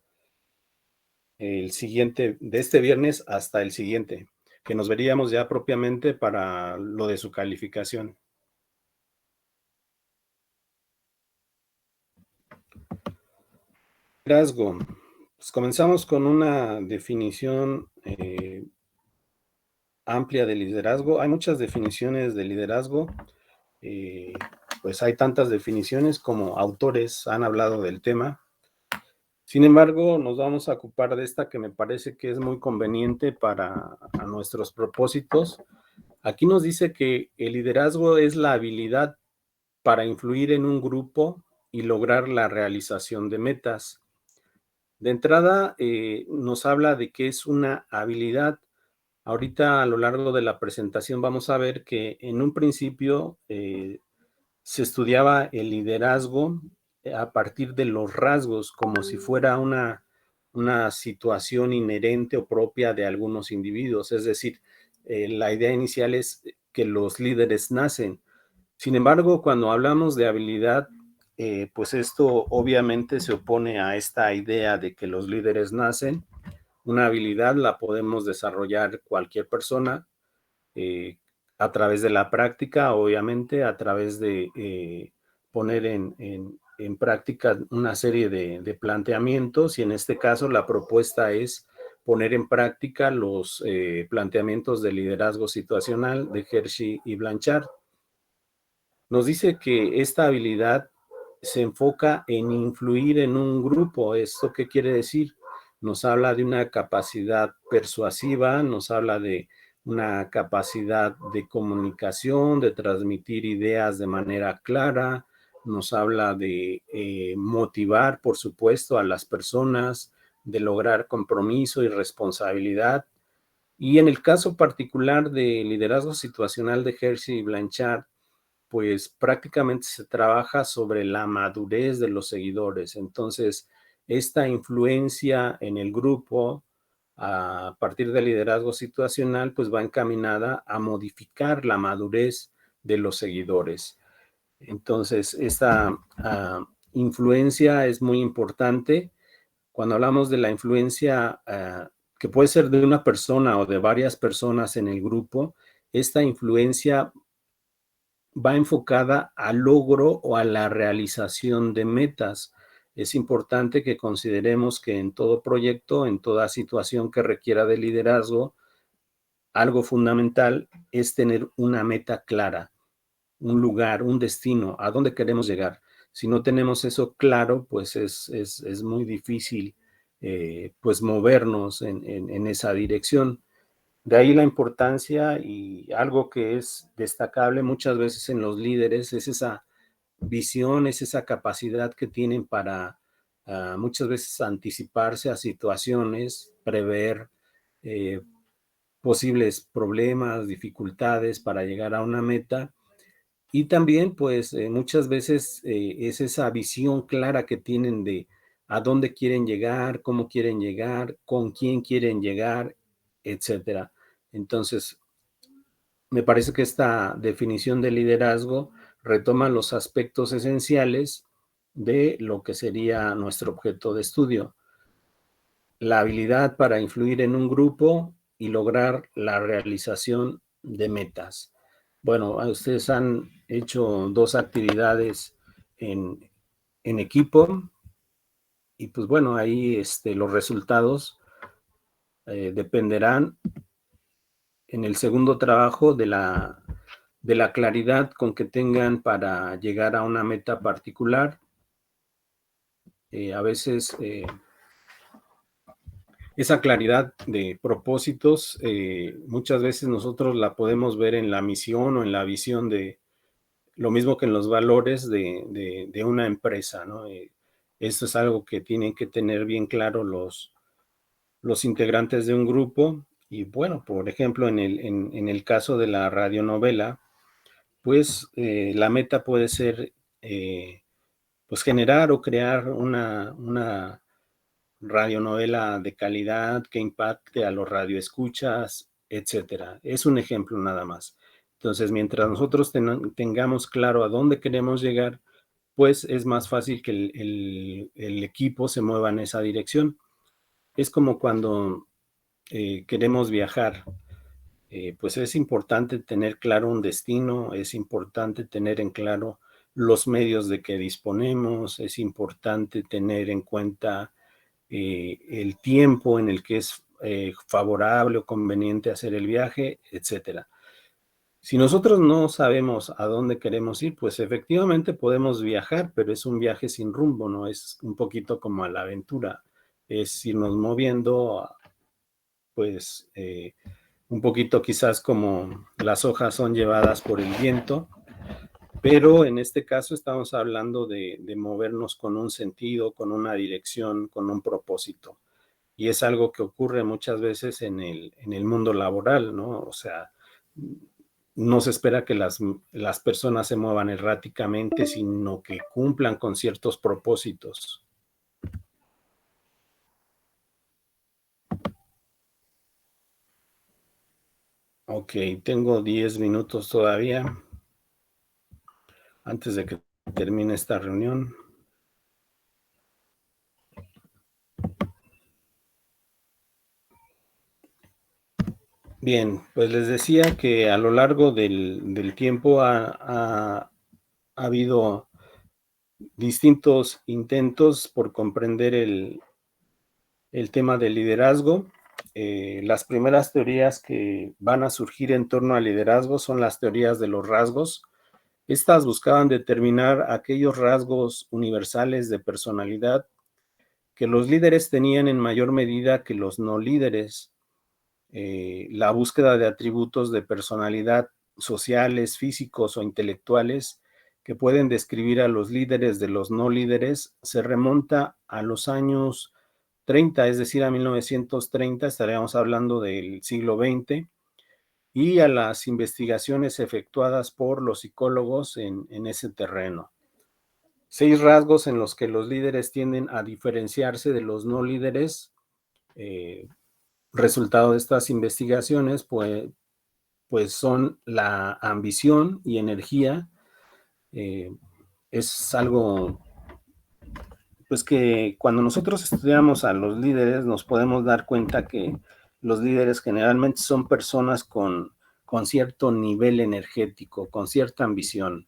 el siguiente, de este viernes hasta el siguiente, que nos veríamos ya propiamente para lo de su calificación. Liderazgo. Pues comenzamos con una definición amplia de liderazgo. Hay muchas definiciones de liderazgo. Pues hay tantas definiciones como autores han hablado del tema. Sin embargo, nos vamos a ocupar de esta que me parece que es muy conveniente para nuestros propósitos. Aquí nos dice que el liderazgo es la habilidad para influir en un grupo y lograr la realización de metas. De entrada, nos habla de que es una habilidad. Ahorita a lo largo de la presentación vamos a ver que en un principio se estudiaba el liderazgo a partir de los rasgos, como si fuera una situación inherente o propia de algunos individuos. Es decir, la idea inicial es que los líderes nacen. Sin embargo, cuando hablamos de habilidad, pues esto obviamente se opone a esta idea de que los líderes nacen. Una habilidad la podemos desarrollar cualquier persona a través de la práctica, obviamente, a través de poner en práctica una serie de planteamientos, y en este caso la propuesta es poner en práctica los planteamientos de liderazgo situacional de Hershey y Blanchard. Nos dice que esta habilidad se enfoca en influir en un grupo. ¿Esto qué quiere decir? Nos habla de una capacidad persuasiva, nos habla de una capacidad de comunicación, de transmitir ideas de manera clara, nos habla de motivar, por supuesto, a las personas, de lograr compromiso y responsabilidad. Y en el caso particular de liderazgo situacional de Hershey y Blanchard, pues prácticamente se trabaja sobre la madurez de los seguidores. Entonces, esta influencia en el grupo a partir del liderazgo situacional, pues va encaminada a modificar la madurez de los seguidores. Entonces, esta influencia es muy importante. Cuando hablamos de la influencia que puede ser de una persona o de varias personas en el grupo, esta influencia va enfocada al logro o a la realización de metas. Es importante que consideremos que en todo proyecto, en toda situación que requiera de liderazgo, algo fundamental es tener una meta clara, un lugar, un destino, a dónde queremos llegar. Si no tenemos eso claro, pues es muy difícil pues movernos en esa dirección. De ahí la importancia, y algo que es destacable muchas veces en los líderes es esa visión, es esa capacidad que tienen para muchas veces anticiparse a situaciones, prever posibles problemas, dificultades para llegar a una meta. Y también, pues, muchas veces es esa visión clara que tienen de a dónde quieren llegar, cómo quieren llegar, con quién quieren llegar, etcétera. Entonces, me parece que esta definición de liderazgo retoma los aspectos esenciales de lo que sería nuestro objeto de estudio. La habilidad para influir en un grupo y lograr la realización de metas. Bueno, ustedes han hecho 2 actividades en equipo y pues bueno, ahí los resultados dependerán en el segundo trabajo de la claridad con que tengan para llegar a una meta particular. A veces esa claridad de propósitos, muchas veces nosotros la podemos ver en la misión o en la visión de lo mismo que en los valores de una empresa, ¿no? Esto es algo que tienen que tener bien claro los integrantes de un grupo. Y bueno, por ejemplo, en el caso de la radionovela, pues la meta puede ser pues generar o crear una radionovela de calidad que impacte a los radioescuchas, etcétera. Es un ejemplo nada más. Entonces, mientras nosotros tengamos claro a dónde queremos llegar, pues es más fácil que el equipo se mueva en esa dirección. Es como cuando queremos viajar. Pues es importante tener claro un destino, es importante tener en claro los medios de que disponemos, es importante tener en cuenta el tiempo en el que es favorable o conveniente hacer el viaje, etcétera. Si nosotros no sabemos a dónde queremos ir, pues efectivamente podemos viajar, pero es un viaje sin rumbo, ¿no? Es un poquito como a la aventura, es irnos moviendo, pues un poquito quizás como las hojas son llevadas por el viento, pero en este caso estamos hablando de movernos con un sentido, con una dirección, con un propósito. Y es algo que ocurre muchas veces en el mundo laboral, ¿no? O sea, no se espera que las personas se muevan erráticamente, sino que cumplan con ciertos propósitos. Ok, tengo 10 minutos todavía antes de que termine esta reunión. Bien, pues les decía que a lo largo del tiempo ha habido distintos intentos por comprender el tema del liderazgo. Las primeras teorías que van a surgir en torno al liderazgo son las teorías de los rasgos. Estas buscaban determinar aquellos rasgos universales de personalidad que los líderes tenían en mayor medida que los no líderes. La búsqueda de atributos de personalidad sociales, físicos o intelectuales que pueden describir a los líderes de los no líderes se remonta a los años 30, es decir, a 1930, estaríamos hablando del siglo XX, y a las investigaciones efectuadas por los psicólogos en ese terreno. 6 rasgos en los que los líderes tienden a diferenciarse de los no líderes. Resultado de estas investigaciones, pues son la ambición y energía. Es algo, pues que cuando nosotros estudiamos a los líderes nos podemos dar cuenta que los líderes generalmente son personas con cierto nivel energético, con cierta ambición.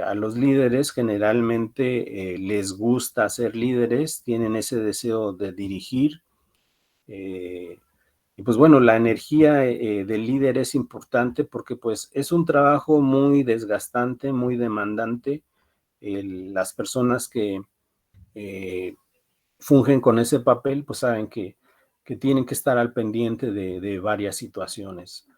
A los líderes generalmente les gusta ser líderes, tienen ese deseo de dirigir. Y pues bueno, la energía del líder es importante porque pues es un trabajo muy desgastante, muy demandante. Las personas que fungen con ese papel pues saben que tienen que estar al pendiente de varias situaciones.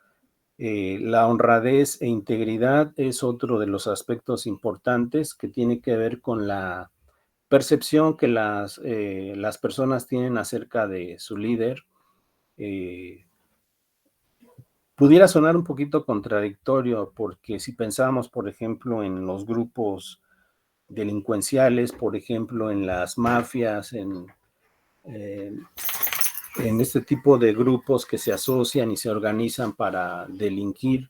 La honradez e integridad es otro de los aspectos importantes que tiene que ver con la percepción que las personas tienen acerca de su líder. Pudiera sonar un poquito contradictorio porque si pensamos, por ejemplo, en los grupos delincuenciales, por ejemplo, en las mafias, en este tipo de grupos que se asocian y se organizan para delinquir,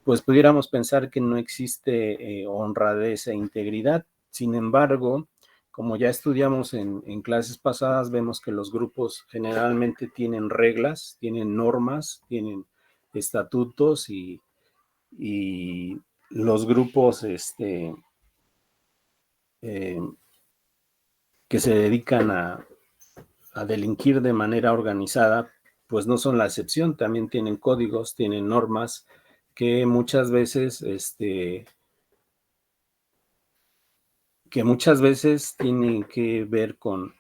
pues pudiéramos pensar que no existe honradez e integridad. Sin embargo, como ya estudiamos en clases pasadas, vemos que los grupos generalmente tienen reglas, tienen normas, tienen estatutos y los grupos que se dedican a delinquir de manera organizada, pues no son la excepción, también tienen códigos, tienen normas que muchas veces tienen que ver con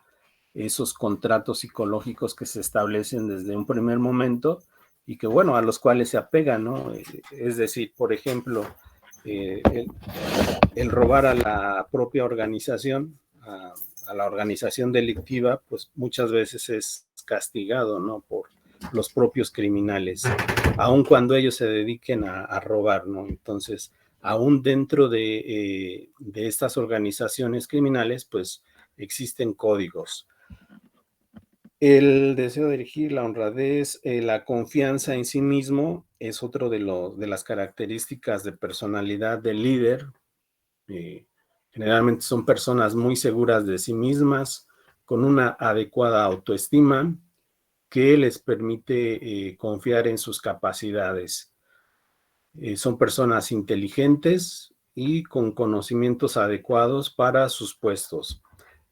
esos contratos psicológicos que se establecen desde un primer momento y que, bueno, a los cuales se apegan, ¿no? Es decir, por ejemplo, el robar a la propia organización, a la organización delictiva, pues muchas veces es castigado, ¿no? Por los propios criminales, aun cuando ellos se dediquen a robar, ¿no? Entonces, aún dentro de estas organizaciones criminales, pues existen códigos. El deseo de dirigir, la honradez, la confianza en sí mismo es otro de las características de personalidad del líder. Generalmente son personas muy seguras de sí mismas, con una adecuada autoestima que les permite confiar en sus capacidades. Son personas inteligentes y con conocimientos adecuados para sus puestos.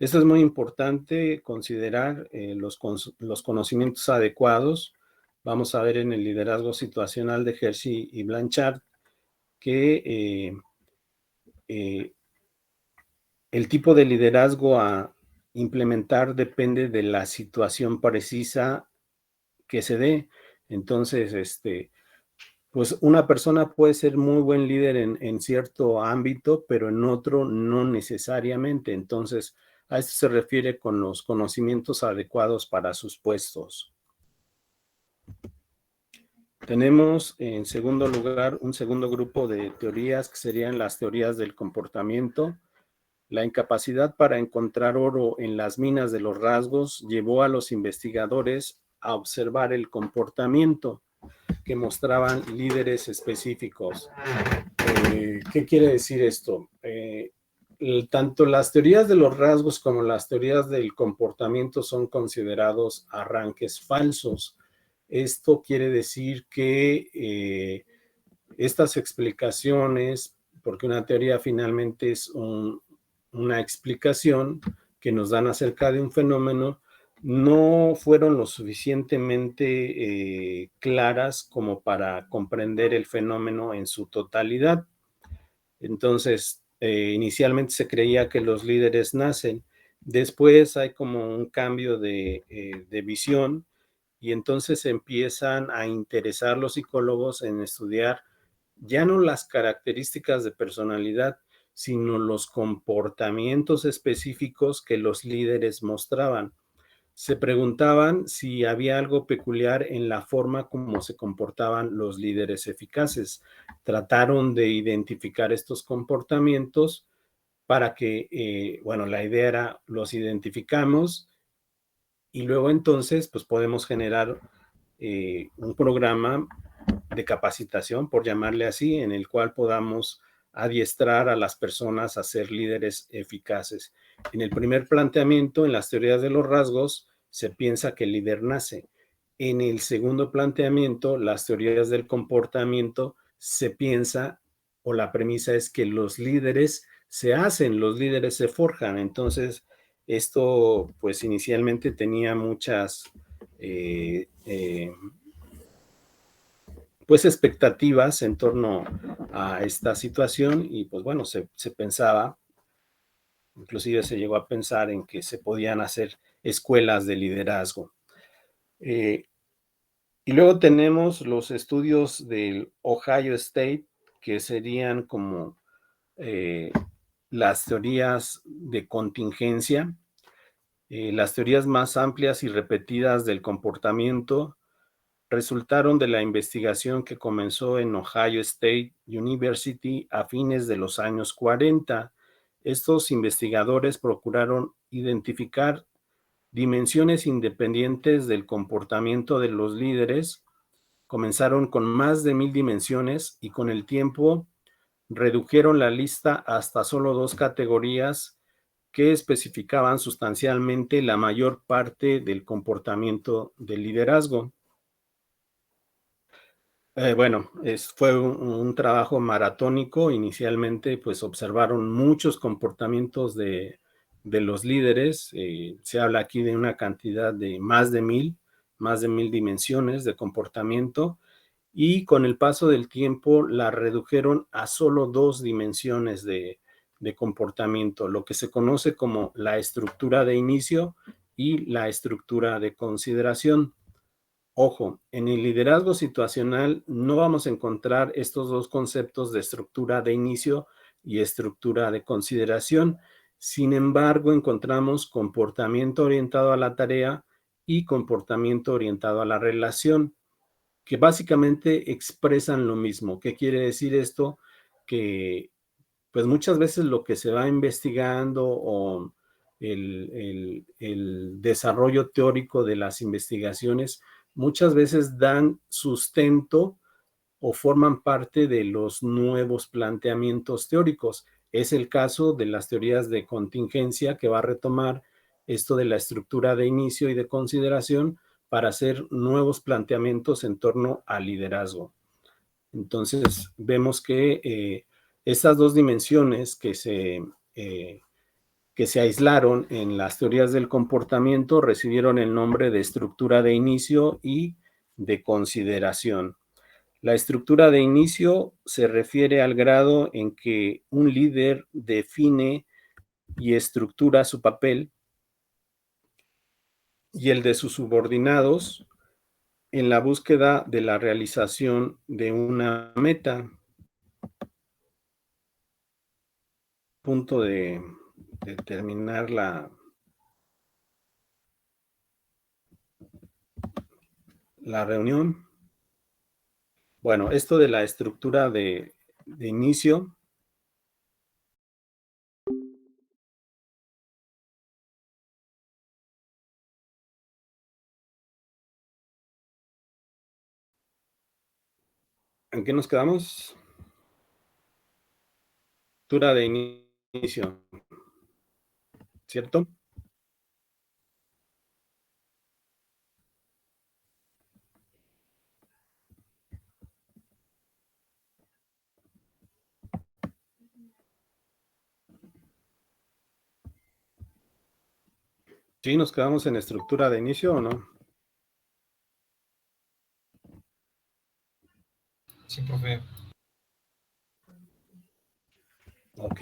Esto es muy importante considerar los conocimientos adecuados. Vamos a ver en el liderazgo situacional de Hershey y Blanchard que el tipo de liderazgo a implementar depende de la situación precisa que se dé. Entonces, pues una persona puede ser muy buen líder en cierto ámbito, pero en otro no necesariamente. Entonces, a esto se refiere con los conocimientos adecuados para sus puestos. Tenemos en segundo lugar un segundo grupo de teorías que serían las teorías del comportamiento. La incapacidad para encontrar oro en las minas de los rasgos llevó a los investigadores a observar el comportamiento que mostraban líderes específicos. ¿Qué quiere decir esto? Tanto las teorías de los rasgos como las teorías del comportamiento son considerados arranques falsos. Esto quiere decir que estas explicaciones, porque una teoría finalmente es una explicación que nos dan acerca de un fenómeno, no fueron lo suficientemente claras como para comprender el fenómeno en su totalidad. Entonces, inicialmente se creía que los líderes nacen, después hay como un cambio de visión y entonces empiezan a interesar los psicólogos en estudiar ya no las características de personalidad, sino los comportamientos específicos que los líderes mostraban. Se preguntaban si había algo peculiar en la forma como se comportaban los líderes eficaces. Trataron de identificar estos comportamientos para que, bueno, la idea era los identificamos y luego entonces pues podemos generar un programa de capacitación, por llamarle así, en el cual podamos adiestrar a las personas a ser líderes eficaces. En el primer planteamiento, en las teorías de los rasgos, se piensa que el líder nace. En el segundo planteamiento, las teorías del comportamiento, se piensa o la premisa es que los líderes se hacen, los líderes se forjan. Entonces, esto pues inicialmente tenía muchas pues expectativas en torno a esta situación y pues bueno, se pensaba, inclusive se llegó a pensar en que se podían hacer escuelas de liderazgo. Y luego tenemos los estudios del Ohio State, que serían como las teorías de contingencia, las teorías más amplias y repetidas del comportamiento resultaron de la investigación que comenzó en Ohio State University a fines de los años 40. Estos investigadores procuraron identificar dimensiones independientes del comportamiento de los líderes. Comenzaron con más de 1000 dimensiones y con el tiempo redujeron la lista hasta solo 2 categorías que especificaban sustancialmente la mayor parte del comportamiento del liderazgo. Bueno, fue un trabajo maratónico. Inicialmente, pues observaron muchos comportamientos de los líderes. Se habla aquí de una cantidad de más de 1000 dimensiones de comportamiento. Y con el paso del tiempo la redujeron a solo 2 dimensiones de comportamiento, lo que se conoce como la estructura de inicio y la estructura de consideración. Ojo, en el liderazgo situacional no vamos a encontrar estos 2 conceptos de estructura de inicio y estructura de consideración. Sin embargo, encontramos comportamiento orientado a la tarea y comportamiento orientado a la relación, que básicamente expresan lo mismo. ¿Qué quiere decir esto? Que pues muchas veces lo que se va investigando o el desarrollo teórico de las investigaciones muchas veces dan sustento o forman parte de los nuevos planteamientos teóricos. Es el caso de las teorías de contingencia, que va a retomar esto de la estructura de inicio y de consideración para hacer nuevos planteamientos en torno al liderazgo. Entonces, vemos que estas dos dimensiones que se aislaron en las teorías del comportamiento recibieron el nombre de estructura de inicio y de consideración. La estructura de inicio se refiere al grado en que un líder define y estructura su papel y el de sus subordinados en la búsqueda de la realización de una meta. Punto de terminar la reunión. Bueno, esto de la estructura de inicio. ¿En qué nos quedamos? Estructura de inicio, ¿cierto? ¿Sí nos quedamos en estructura de inicio o no? Sí, profe. Ok.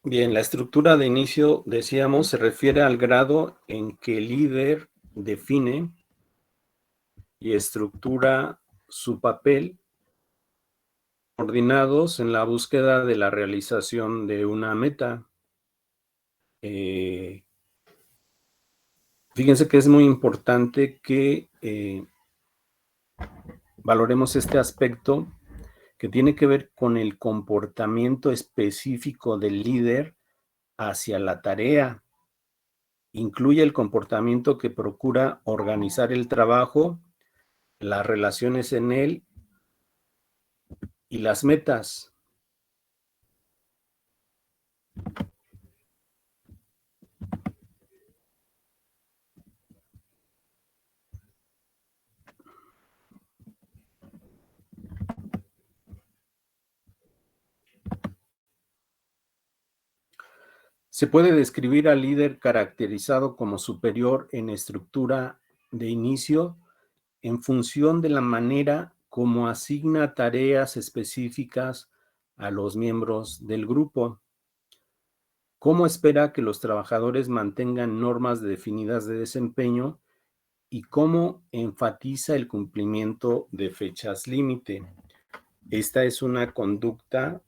Bien, la estructura de inicio, decíamos, se refiere al grado en que el líder define y estructura su papel, coordinados en la búsqueda de la realización de una meta. Fíjense que es muy importante que valoremos este aspecto que tiene que ver con el comportamiento específico del líder hacia la tarea. Incluye el comportamiento que procura organizar el trabajo, las relaciones en él y las metas. Se puede describir al líder caracterizado como superior en estructura de inicio en función de la manera como asigna tareas específicas a los miembros del grupo. ¿Cómo espera que los trabajadores mantengan normas definidas de desempeño y cómo enfatiza el cumplimiento de fechas límite? Esta es una conducta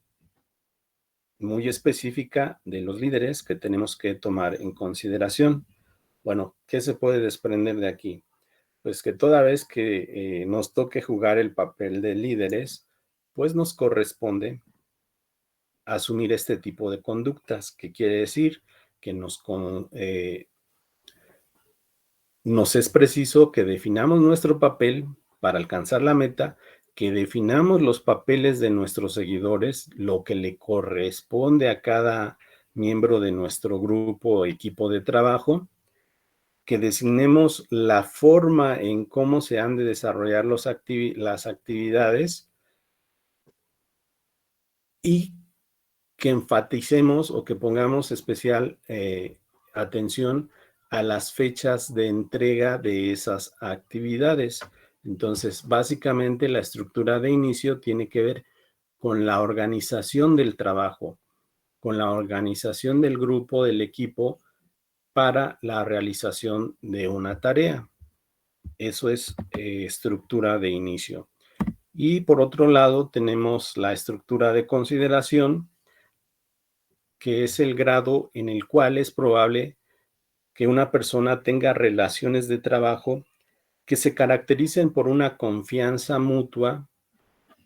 muy específica de los líderes que tenemos que tomar en consideración. Bueno, ¿qué se puede desprender de aquí? Pues que toda vez que nos toque jugar el papel de líderes, pues nos corresponde asumir este tipo de conductas, que quiere decir que nos es preciso que definamos nuestro papel para alcanzar la meta, que definamos los papeles de nuestros seguidores, lo que le corresponde a cada miembro de nuestro grupo o equipo de trabajo, que designemos la forma en cómo se han de desarrollar las actividades y que enfaticemos o que pongamos especial atención a las fechas de entrega de esas actividades. Entonces, básicamente la estructura de inicio tiene que ver con la organización del trabajo, con la organización del grupo, del equipo, para la realización de una tarea. Eso es estructura de inicio. Y por otro lado, tenemos la estructura de consideración, que es el grado en el cual es probable que una persona tenga relaciones de trabajo que se caractericen por una confianza mutua,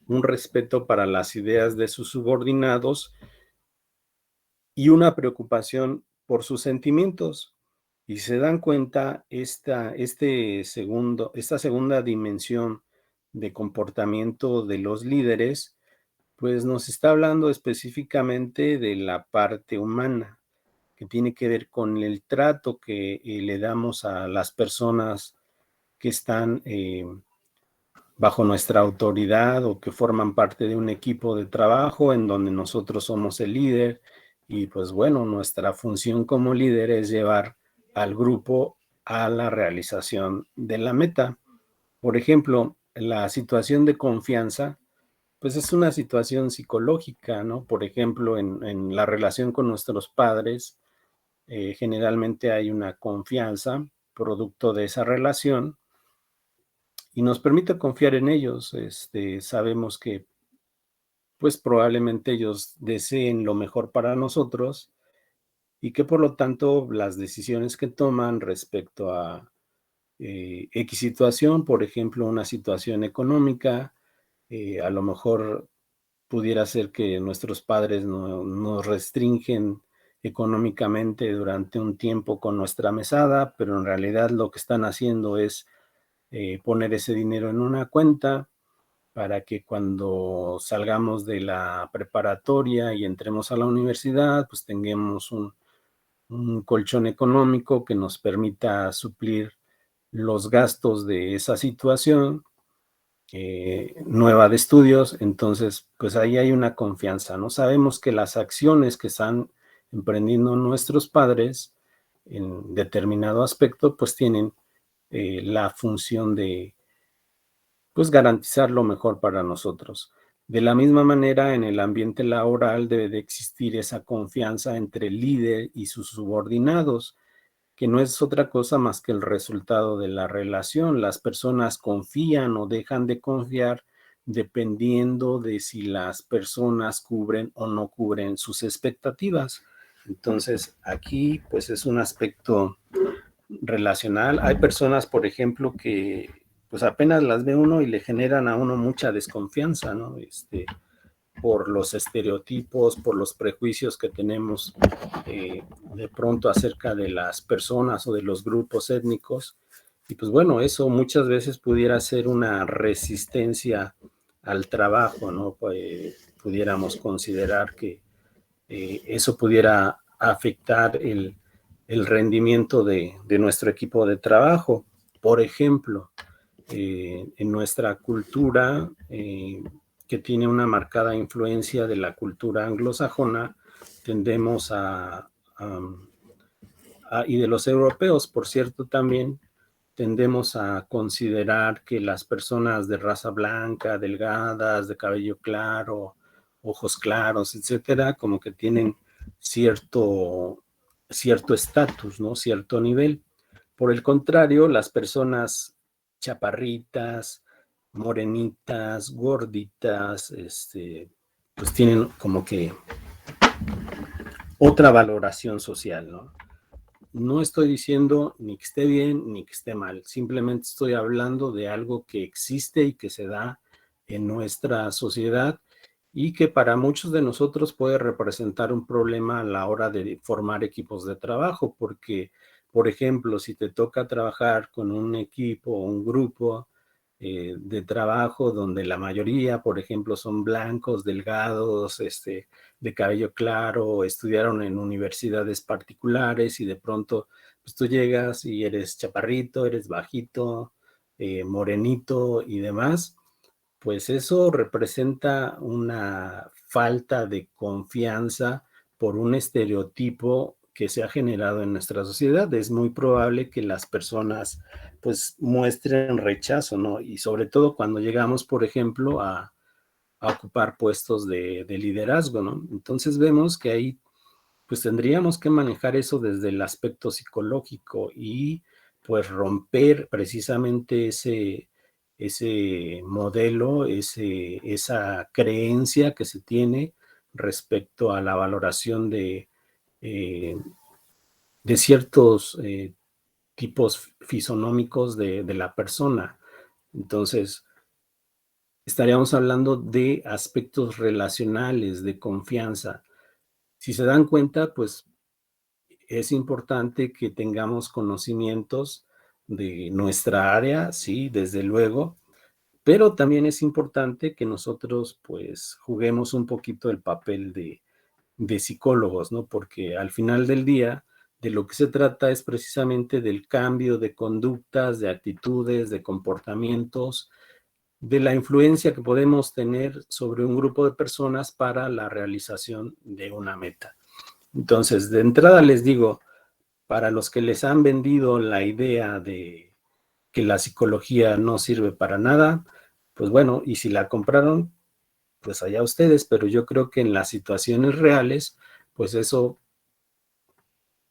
un respeto para las ideas de sus subordinados y una preocupación por sus sentimientos. Y se dan cuenta, esta segunda dimensión de comportamiento de los líderes, pues nos está hablando específicamente de la parte humana, que tiene que ver con el trato que le damos a las personas que están bajo nuestra autoridad o que forman parte de un equipo de trabajo en donde nosotros somos el líder y pues bueno, nuestra función como líder es llevar al grupo a la realización de la meta. Por ejemplo, la situación de confianza, pues es una situación psicológica, ¿no? Por ejemplo, en la relación con nuestros padres, generalmente hay una confianza producto de esa relación y nos permite confiar en ellos. Sabemos que pues probablemente ellos deseen lo mejor para nosotros y que por lo tanto las decisiones que toman respecto a X situación, por ejemplo, una situación económica, a lo mejor pudiera ser que nuestros padres nos restringen económicamente durante un tiempo con nuestra mesada, pero en realidad lo que están haciendo es poner ese dinero en una cuenta para que cuando salgamos de la preparatoria y entremos a la universidad, pues tengamos un colchón económico que nos permita suplir los gastos de esa situación nueva de estudios. Entonces, pues ahí hay una confianza, ¿no? Sabemos que las acciones que están emprendiendo nuestros padres en determinado aspecto, pues tienen la función de pues garantizar lo mejor para nosotros. De la misma manera, en el ambiente laboral debe de existir esa confianza entre el líder y sus subordinados, que no es otra cosa más que el resultado de la relación. Las personas confían o dejan de confiar dependiendo de si las personas cubren o no cubren sus expectativas. Entonces, aquí pues es un aspecto relacional. Hay personas, por ejemplo, que pues apenas las ve uno y le generan a uno mucha desconfianza, ¿no? Por los estereotipos, por los prejuicios que tenemos de pronto acerca de las personas o de los grupos étnicos. Y pues bueno, eso muchas veces pudiera ser una resistencia al trabajo, ¿no? Pudiéramos considerar que eso pudiera afectar el rendimiento de nuestro equipo de trabajo. Por ejemplo, en nuestra cultura, que tiene una marcada influencia de la cultura anglosajona, tendemos y de los europeos, por cierto, también tendemos a considerar que las personas de raza blanca, delgadas, de cabello claro, ojos claros, etcétera, como que tienen cierto estatus, ¿no? Cierto nivel. Por el contrario, las personas chaparritas, morenitas, gorditas, pues tienen como que otra valoración social, ¿no? No estoy diciendo ni que esté bien ni que esté mal, simplemente estoy hablando de algo que existe y que se da en nuestra sociedad y que para muchos de nosotros puede representar un problema a la hora de formar equipos de trabajo, porque, por ejemplo, si te toca trabajar con un equipo o un grupo de trabajo donde la mayoría, por ejemplo, son blancos, delgados, de cabello claro, estudiaron en universidades particulares y de pronto pues tú llegas y eres chaparrito, eres bajito, morenito y demás, pues eso representa una falta de confianza por un estereotipo que se ha generado en nuestra sociedad. Es muy probable que las personas pues muestren rechazo, ¿no? Y sobre todo cuando llegamos, por ejemplo, a ocupar puestos de liderazgo, ¿no? Entonces vemos que ahí pues tendríamos que manejar eso desde el aspecto psicológico y pues romper precisamente ese modelo, esa creencia que se tiene respecto a la valoración de ciertos tipos fisonómicos de la persona. Entonces, estaríamos hablando de aspectos relacionales, de confianza. Si se dan cuenta, pues es importante que tengamos conocimientos de nuestra área, sí, desde luego, Pero también es importante que nosotros pues juguemos un poquito el papel de psicólogos, ¿no? Porque al final del día de lo que se trata es precisamente del cambio de conductas, de actitudes, de comportamientos, de la influencia que podemos tener sobre un grupo de personas para la realización de una meta. Entonces, de entrada les digo, para los que les han vendido la idea de que la psicología no sirve para nada, pues bueno, y si la compraron, pues allá ustedes, pero yo creo que en las situaciones reales, pues eso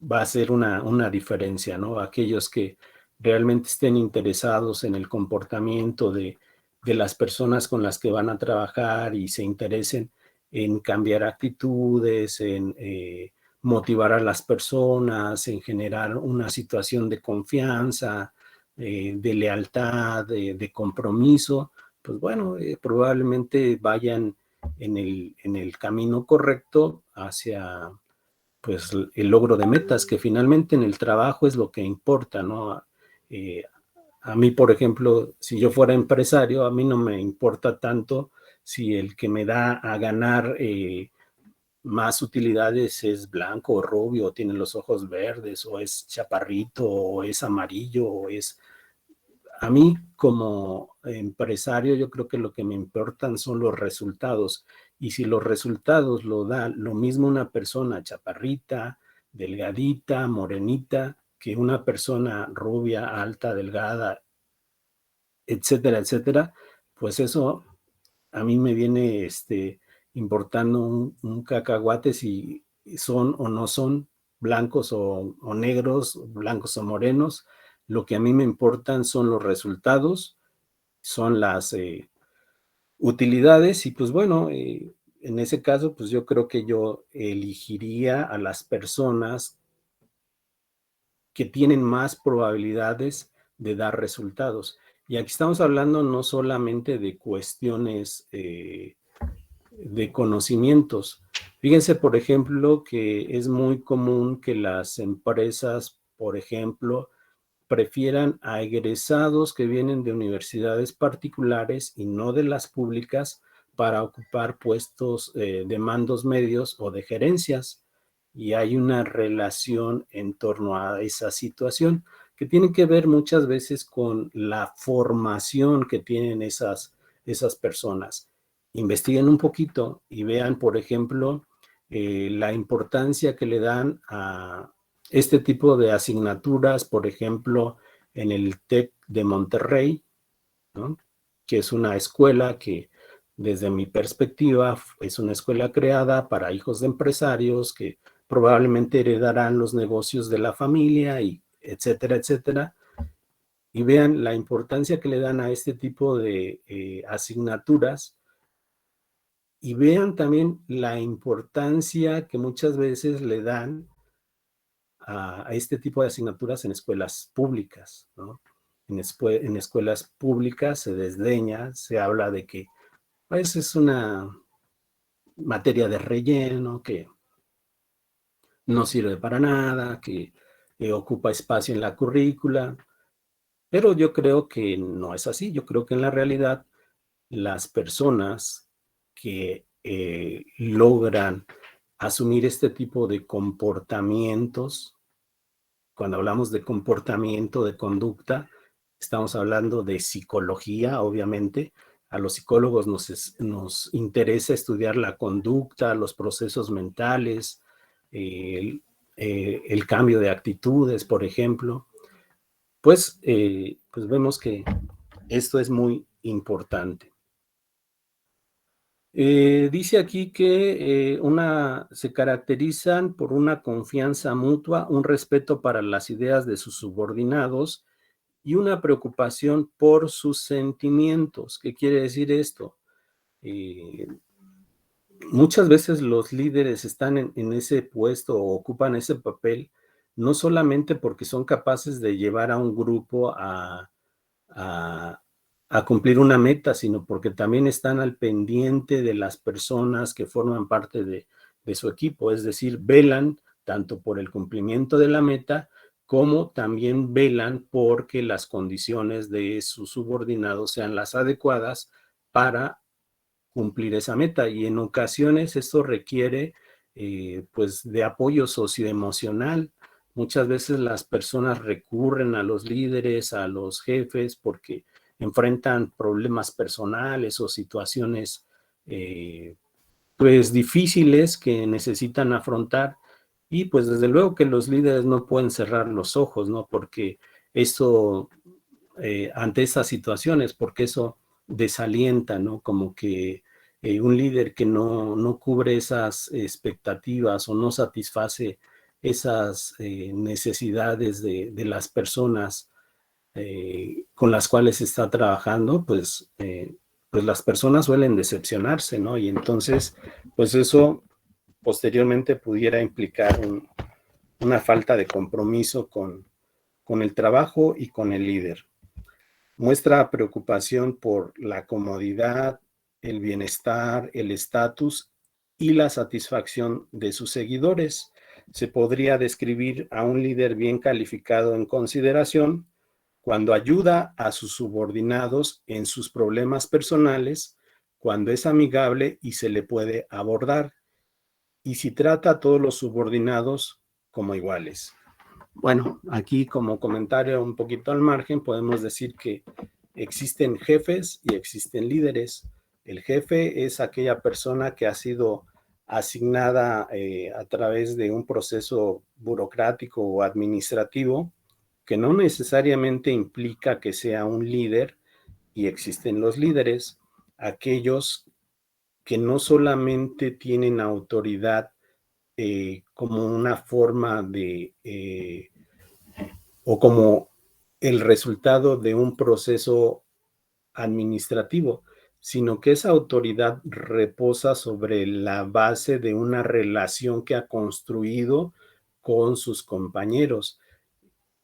va a ser una diferencia, ¿no? Aquellos que realmente estén interesados en el comportamiento de las personas con las que van a trabajar y se interesen en cambiar actitudes, en motivar a las personas, en generar una situación de confianza, de lealtad, de compromiso, pues bueno, probablemente vayan en el camino correcto hacia pues el logro de metas, que finalmente en el trabajo es lo que importa, ¿no? A mí, por ejemplo, si yo fuera empresario, a mí no me importa tanto si el que me da a ganar más utilidades es blanco o rubio, o tiene los ojos verdes, o es chaparrito, o es amarillo, o es... A mí como empresario yo creo que lo que me importan son los resultados, y si los resultados lo da lo mismo una persona chaparrita, delgadita, morenita, que una persona rubia, alta, delgada, etcétera, etcétera, pues eso a mí me viene importando un cacahuate si son o no son blancos o negros, blancos o morenos. Lo que a mí me importan son los resultados, son las utilidades, y pues bueno, en ese caso, pues yo creo que yo elegiría a las personas que tienen más probabilidades de dar resultados. Y aquí estamos hablando no solamente de cuestiones de conocimientos. Fíjense, por ejemplo, que es muy común que las empresas, por ejemplo, prefieran a egresados que vienen de universidades particulares y no de las públicas para ocupar puestos de mandos medios o de gerencias. Y hay una relación en torno a esa situación que tiene que ver muchas veces con la formación que tienen esas personas. Investiguen un poquito y vean, por ejemplo, la importancia que le dan a este tipo de asignaturas, por ejemplo, en el TEC de Monterrey, ¿no? Que es una escuela que, desde mi perspectiva, es una escuela creada para hijos de empresarios que probablemente heredarán los negocios de la familia, y etcétera, etcétera. Y vean la importancia que le dan a este tipo de asignaturas, y vean también la importancia que muchas veces le dan a este tipo de asignaturas en escuelas públicas, ¿no? En escuelas públicas se desdeña, se habla de que pues, es una materia de relleno, que no sirve para nada, que ocupa espacio en la currícula, pero yo creo que no es así. Yo creo que en la realidad las personas que logran asumir este tipo de comportamientos, cuando hablamos de comportamiento, de conducta, estamos hablando de psicología, obviamente. A los psicólogos nos interesa estudiar la conducta, los procesos mentales, el cambio de actitudes, por ejemplo. Pues vemos que esto es muy importante. Dice aquí que se caracterizan por una confianza mutua, un respeto para las ideas de sus subordinados y una preocupación por sus sentimientos. ¿Qué quiere decir esto? Muchas veces los líderes están en ese puesto o ocupan ese papel no solamente porque son capaces de llevar a un grupo a cumplir una meta, sino porque también están al pendiente de las personas que forman parte de su equipo, es decir, velan tanto por el cumplimiento de la meta como también velan porque las condiciones de sus subordinados sean las adecuadas para cumplir esa meta. Y en ocasiones esto requiere pues de apoyo socioemocional. Muchas veces las personas recurren a los líderes, a los jefes, porque enfrentan problemas personales o situaciones pues difíciles que necesitan afrontar. Y pues desde luego que los líderes no pueden cerrar los ojos, ¿no? Porque eso, ante esas situaciones, porque eso desalienta, ¿no? Como que un líder que no cubre esas expectativas o no satisface esas necesidades de las personas con las cuales está trabajando, pues las personas suelen decepcionarse, ¿no? Y entonces, pues eso posteriormente pudiera implicar una falta de compromiso con el trabajo y con el líder. Muestra preocupación por la comodidad, el bienestar, el estatus y la satisfacción de sus seguidores. Se podría describir a un líder bien calificado en consideración cuando ayuda a sus subordinados en sus problemas personales, cuando es amigable y se le puede abordar, y si trata a todos los subordinados como iguales. Bueno, aquí como comentario un poquito al margen, podemos decir que existen jefes y existen líderes. El jefe es aquella persona que ha sido asignada a través de un proceso burocrático o administrativo, que no necesariamente implica que sea un líder, y existen los líderes, aquellos que no solamente tienen autoridad como una forma de, o como el resultado de un proceso administrativo, sino que esa autoridad reposa sobre la base de una relación que ha construido con sus compañeros.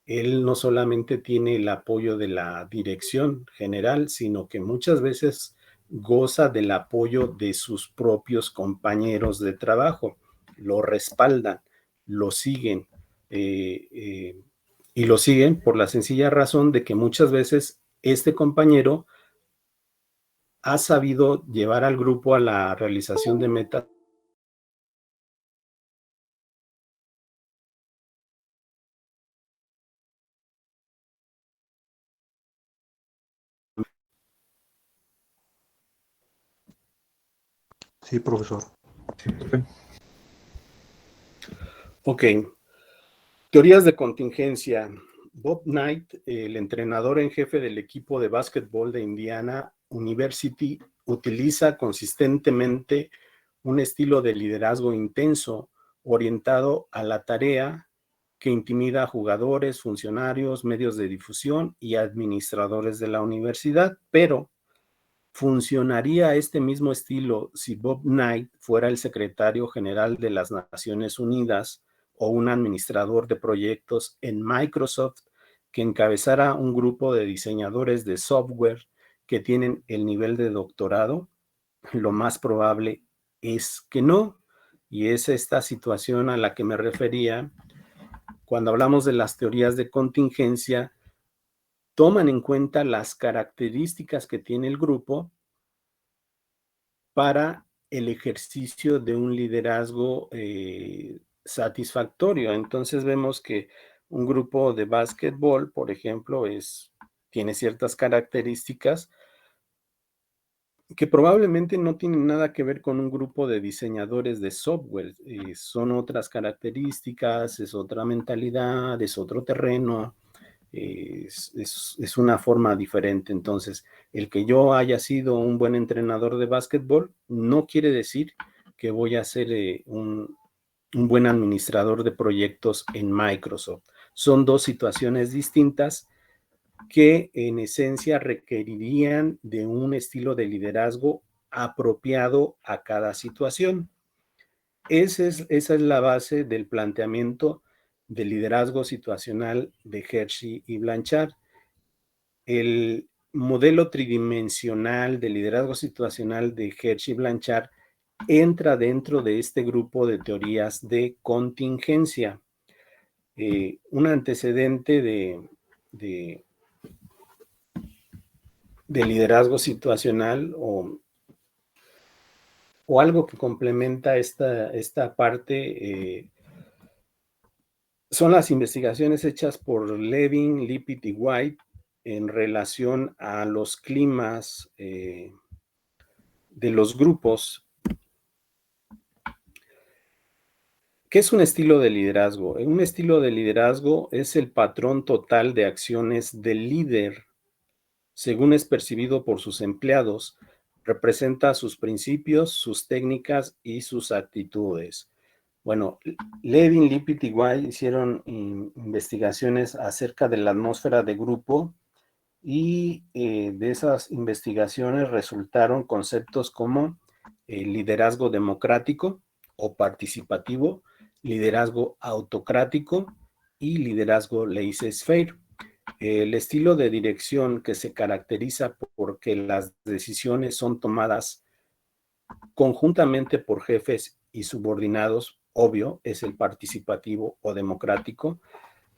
Él no solamente tiene el apoyo de la dirección general, sino que muchas veces goza del apoyo de sus propios compañeros de trabajo. Lo respaldan, lo siguen, y lo siguen por la sencilla razón de que muchas veces este compañero ha sabido llevar al grupo a la realización de metas. Sí, profesor. Ok. Teorías de contingencia. Bob Knight, el entrenador en jefe del equipo de básquetbol de Indiana University, utiliza consistentemente un estilo de liderazgo intenso, orientado a la tarea, que intimida a jugadores, funcionarios, medios de difusión y administradores de la universidad. Pero ¿funcionaría este mismo estilo si Bob Knight fuera el secretario general de las Naciones Unidas o un administrador de proyectos en Microsoft que encabezara un grupo de diseñadores de software que tienen el nivel de doctorado? Lo más probable es que no. Y es esta situación a la que me refería cuando hablamos de las teorías de contingencia. Toman en cuenta las características que tiene el grupo para el ejercicio de un liderazgo satisfactorio. Entonces vemos que un grupo de básquetbol, por ejemplo, tiene ciertas características que probablemente no tienen nada que ver con un grupo de diseñadores de software. Son otras características, es otra mentalidad, es otro terreno. Es una forma diferente. Entonces, el que yo haya sido un buen entrenador de básquetbol no quiere decir que voy a ser un buen administrador de proyectos en Microsoft. Son dos situaciones distintas que en esencia requerirían de un estilo de liderazgo apropiado a cada situación. Esa es la base del planteamiento del liderazgo situacional de Hershey y Blanchard. El modelo tridimensional de liderazgo situacional de Hershey y Blanchard entra dentro de este grupo de teorías de contingencia. un antecedente de liderazgo situacional o algo que complementa esta parte son las investigaciones hechas por Levin, Lippitt y White en relación a los climas de los grupos. ¿Qué es un estilo de liderazgo? Un estilo de liderazgo es el patrón total de acciones del líder, según es percibido por sus empleados, representa sus principios, sus técnicas y sus actitudes. Bueno, Levin, Lippitt y White hicieron investigaciones acerca de la atmósfera de grupo y de esas investigaciones resultaron conceptos como liderazgo democrático o participativo, liderazgo autocrático y liderazgo laissez-faire. El estilo de dirección que se caracteriza porque las decisiones son tomadas conjuntamente por jefes y subordinados, obvio, es el participativo o democrático.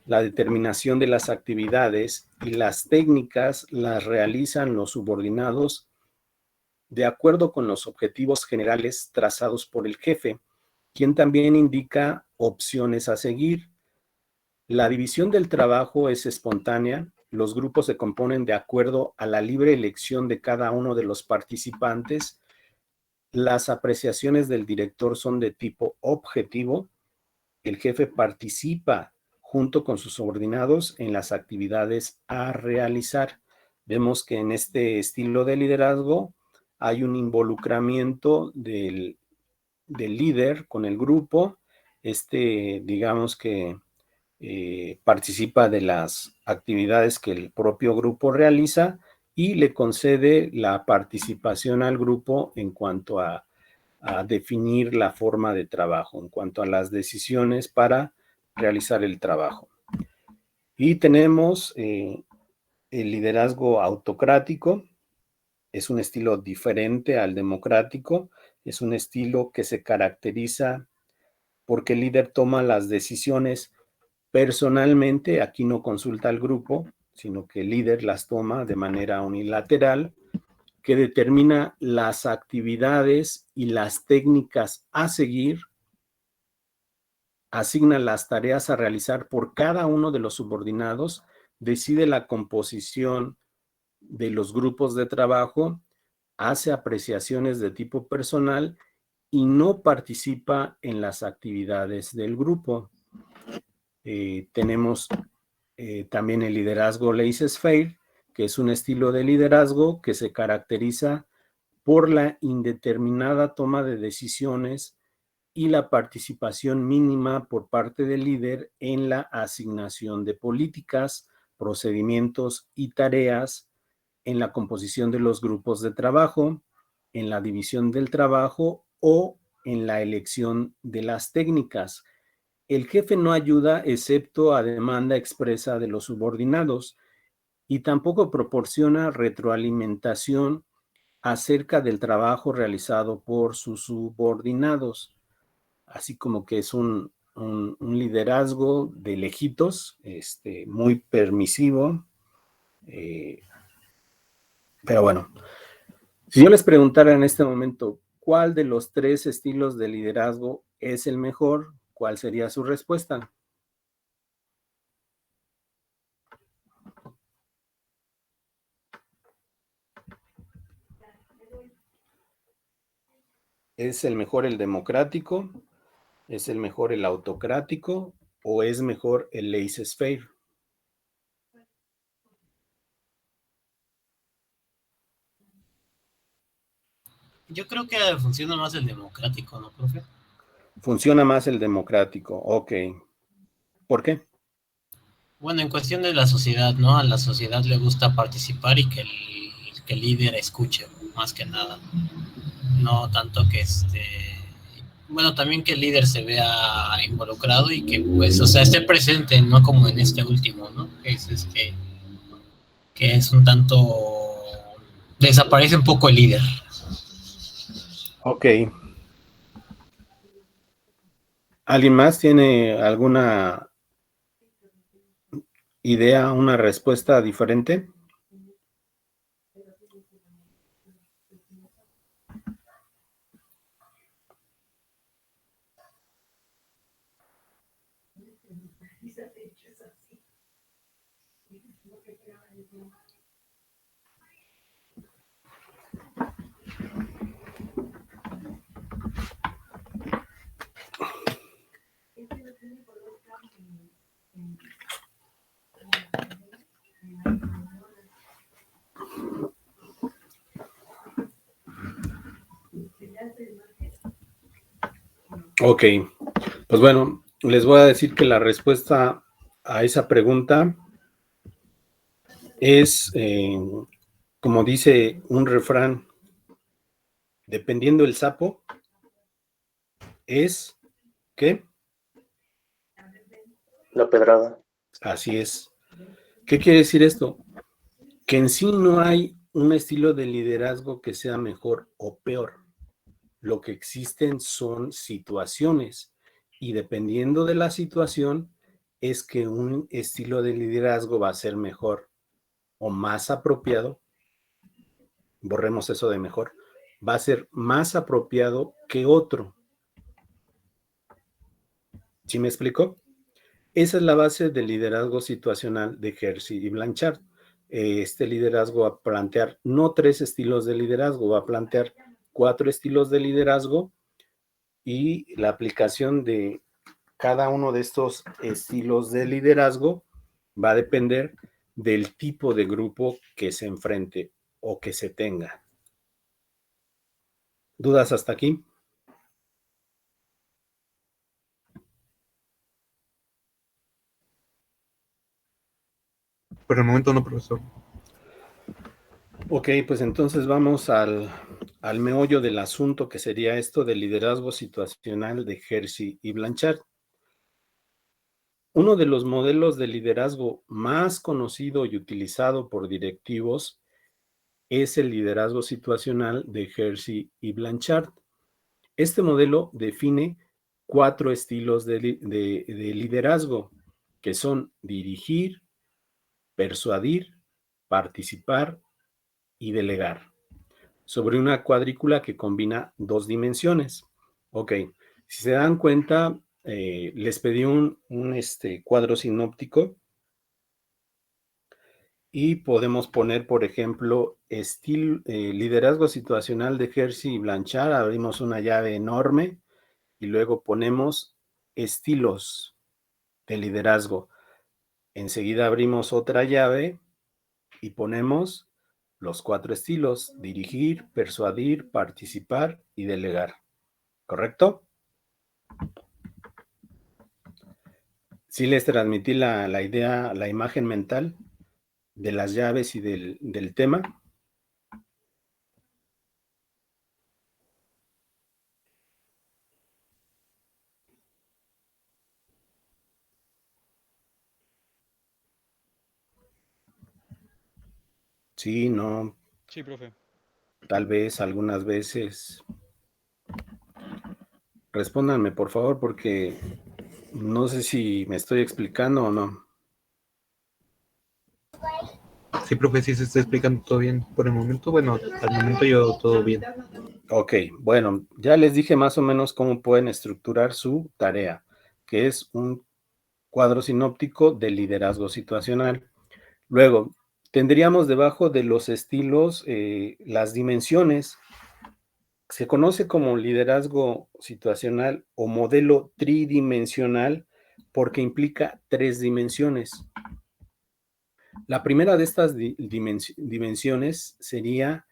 La determinación de las actividades y las técnicas las realizan los subordinados de acuerdo con los objetivos generales trazados por el jefe, quien también indica opciones a seguir. La división del trabajo es espontánea. Los grupos se componen de acuerdo a la libre elección de cada uno de los participantes. Las apreciaciones del director son de tipo objetivo. El jefe participa junto con sus subordinados en las actividades a realizar. Vemos que en este estilo de liderazgo hay un involucramiento del líder con el grupo. Digamos que participa de las actividades que el propio grupo realiza y le concede la participación al grupo en cuanto a definir la forma de trabajo, en cuanto a las decisiones para realizar el trabajo. Y tenemos el liderazgo autocrático. Es un estilo diferente al democrático. Es un estilo que se caracteriza porque el líder toma las decisiones personalmente. Aquí no consulta al grupo, sino que el líder las toma de manera unilateral, que determina las actividades y las técnicas a seguir, asigna las tareas a realizar por cada uno de los subordinados, decide la composición de los grupos de trabajo, hace apreciaciones de tipo personal y no participa en las actividades del grupo. Tenemos también el liderazgo laissez-faire, que es un estilo de liderazgo que se caracteriza por la indeterminada toma de decisiones y la participación mínima por parte del líder en la asignación de políticas, procedimientos y tareas, en la composición de los grupos de trabajo, en la división del trabajo o en la elección de las técnicas. El jefe no ayuda excepto a demanda expresa de los subordinados y tampoco proporciona retroalimentación acerca del trabajo realizado por sus subordinados. Así como que es un liderazgo de lejitos, muy permisivo. Pero bueno, si yo les preguntara en este momento, ¿cuál de los tres estilos de liderazgo es el mejor? ¿Cuál sería su respuesta? ¿Es el mejor el democrático? ¿Es el mejor el autocrático? ¿O es mejor el laissez-faire? Yo creo que funciona más el democrático, ¿no, profe? Funciona más el democrático, ok. ¿Por qué? Bueno, en cuestión de la sociedad, ¿no? A la sociedad le gusta participar y que el líder escuche, más que nada. No tanto que bueno, también que el líder se vea involucrado y que, pues, o sea, esté presente, no como en este último, ¿no? Que es un tanto... Desaparece un poco el líder. Ok. ¿Alguien más tiene alguna idea, una respuesta diferente? Ok, pues bueno, les voy a decir que la respuesta a esa pregunta es, como dice un refrán, dependiendo el sapo, es, ¿qué? La pedrada. Así es. ¿Qué quiere decir esto? Que en sí no hay un estilo de liderazgo que sea mejor o peor. Lo que existen son situaciones y dependiendo de la situación es que un estilo de liderazgo va a ser mejor o más apropiado. Borremos eso de mejor. Va a ser más apropiado que otro. ¿Sí me explico? Esa es la base del liderazgo situacional de Hersey y Blanchard. Este liderazgo va a plantear no 3 estilos de liderazgo, va a plantear 4 estilos de liderazgo y la aplicación de cada uno de estos estilos de liderazgo va a depender del tipo de grupo que se enfrente o que se tenga. ¿Dudas hasta aquí? Por el momento no, profesor. Ok, pues entonces vamos al meollo del asunto, que sería esto del liderazgo situacional de Hersey y Blanchard. Uno de los modelos de liderazgo más conocido y utilizado por directivos es el liderazgo situacional de Hersey y Blanchard. Este modelo define 4 estilos de liderazgo, que son dirigir, persuadir, participar y delegar, sobre una cuadrícula que combina 2 dimensiones. Ok, si se dan cuenta, les pedí un cuadro sinóptico y podemos poner, por ejemplo, liderazgo situacional de Hersey y Blanchard. Abrimos una llave enorme y luego ponemos estilos de liderazgo. Enseguida abrimos otra llave y ponemos los 4 estilos: dirigir, persuadir, participar y delegar. ¿Correcto? Sí les transmití la idea, la imagen mental de las llaves y del tema. Sí, no. Sí, profe. Tal vez, algunas veces. Respóndanme, por favor, porque no sé si me estoy explicando o no. Sí, profe, sí se está explicando todo bien. Por el momento, bueno, al momento yo todo bien. Ok, bueno, ya les dije más o menos cómo pueden estructurar su tarea, que es un cuadro sinóptico de liderazgo situacional. Luego, tendríamos debajo de los estilos las dimensiones. Se conoce como liderazgo situacional o modelo tridimensional porque implica 3 dimensiones. La primera de estas dimensiones sería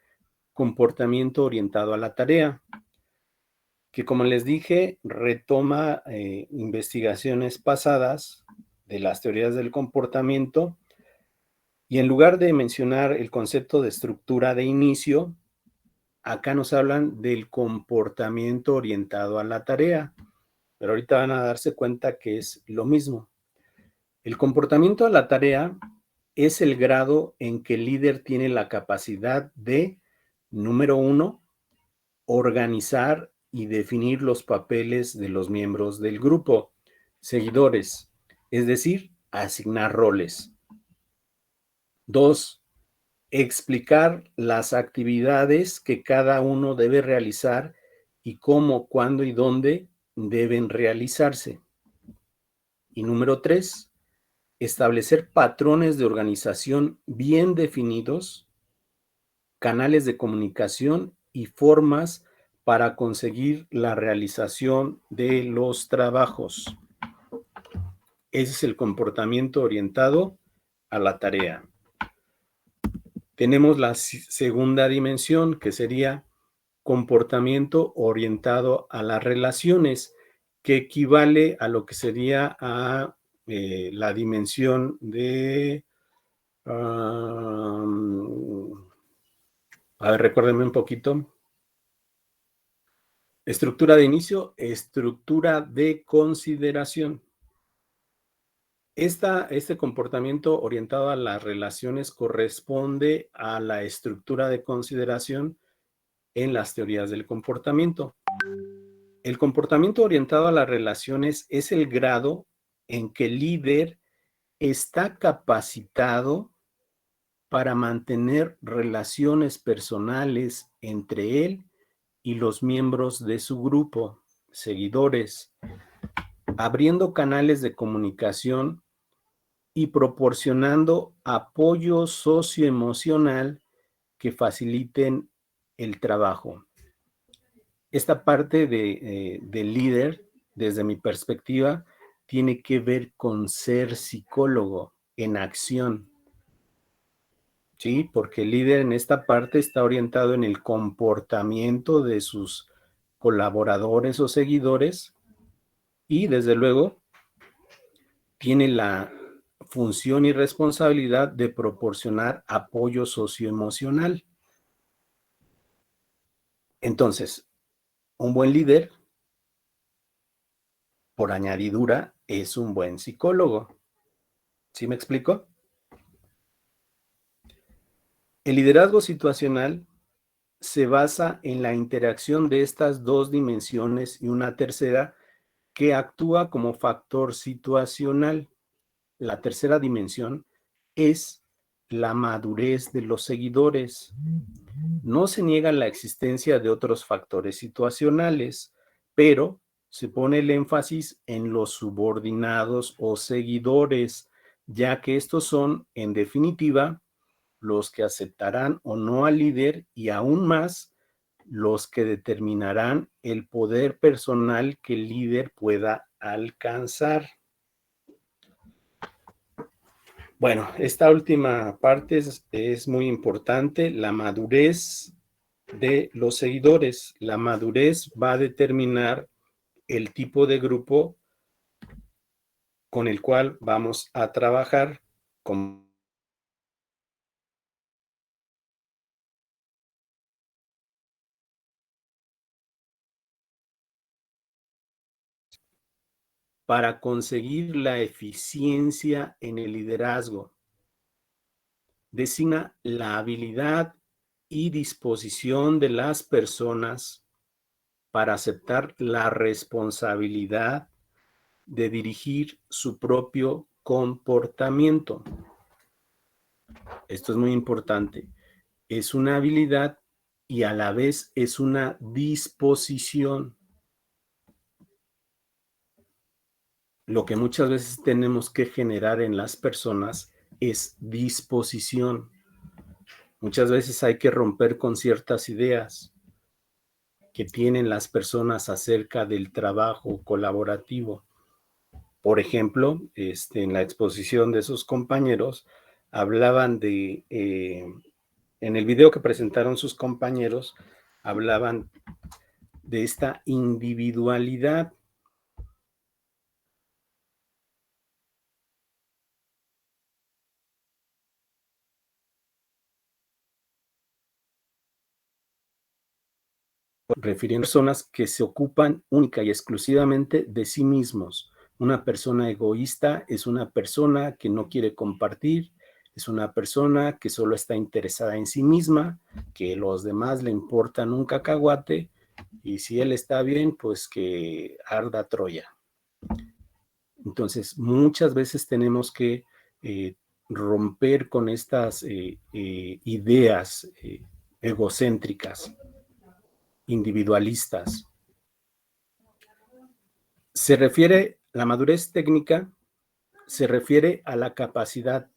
comportamiento orientado a la tarea, que, como les dije, retoma investigaciones pasadas de las teorías del comportamiento y en lugar de mencionar el concepto de estructura de inicio, acá nos hablan del comportamiento orientado a la tarea, pero ahorita van a darse cuenta que es lo mismo. El comportamiento a la tarea es el grado en que el líder tiene la capacidad de, número 1, organizar y definir los papeles de los miembros del grupo, seguidores, es decir, asignar roles. 2, explicar las actividades que cada uno debe realizar y cómo, cuándo y dónde deben realizarse. Y número 3, establecer patrones de organización bien definidos, canales de comunicación y formas para conseguir la realización de los trabajos. Ese es el comportamiento orientado a la tarea. Tenemos la segunda dimensión, que sería comportamiento orientado a las relaciones, que equivale a lo que sería a la dimensión de... a ver, recuérdenme un poquito. Estructura de inicio, estructura de consideración. Este comportamiento orientado a las relaciones corresponde a la estructura de consideración en las teorías del comportamiento. El comportamiento orientado a las relaciones es el grado en que el líder está capacitado para mantener relaciones personales entre él y los miembros de su grupo, seguidores, abriendo canales de comunicación y proporcionando apoyo socioemocional que faciliten el trabajo. Esta parte del líder, desde mi perspectiva, tiene que ver con ser psicólogo en acción. Sí, porque el líder en esta parte está orientado en el comportamiento de sus colaboradores o seguidores y, desde luego, tiene la función y responsabilidad de proporcionar apoyo socioemocional. Entonces, un buen líder, por añadidura, es un buen psicólogo. ¿Sí me explico? El liderazgo situacional se basa en la interacción de estas dos dimensiones y una tercera que actúa como factor situacional. La tercera dimensión es la madurez de los seguidores. No se niega la existencia de otros factores situacionales, pero se pone el énfasis en los subordinados o seguidores, ya que estos son, en definitiva, los que aceptarán o no al líder y aún más los que determinarán el poder personal que el líder pueda alcanzar. Bueno, esta última parte es muy importante, la madurez de los seguidores. La madurez va a determinar el tipo de grupo con el cual vamos a trabajar. Para conseguir la eficiencia en el liderazgo. Designa la habilidad y disposición de las personas para aceptar la responsabilidad de dirigir su propio comportamiento. Esto es muy importante. Es una habilidad y a la vez es una disposición. Lo que muchas veces tenemos que generar en las personas es disposición. Muchas veces hay que romper con ciertas ideas que tienen las personas acerca del trabajo colaborativo. Por ejemplo, en la exposición de sus compañeros, hablaban de, en el video que presentaron sus compañeros, hablaban de esta individualidad. Refiriendo a personas que se ocupan única y exclusivamente de sí mismos. Una persona egoísta es una persona que no quiere compartir, es una persona que solo está interesada en sí misma, que los demás le importan un cacahuate y si él está bien, pues que arda Troya. Entonces, muchas veces tenemos que romper con estas ideas egocéntricas, individualistas. La madurez técnica se refiere a la capacidad,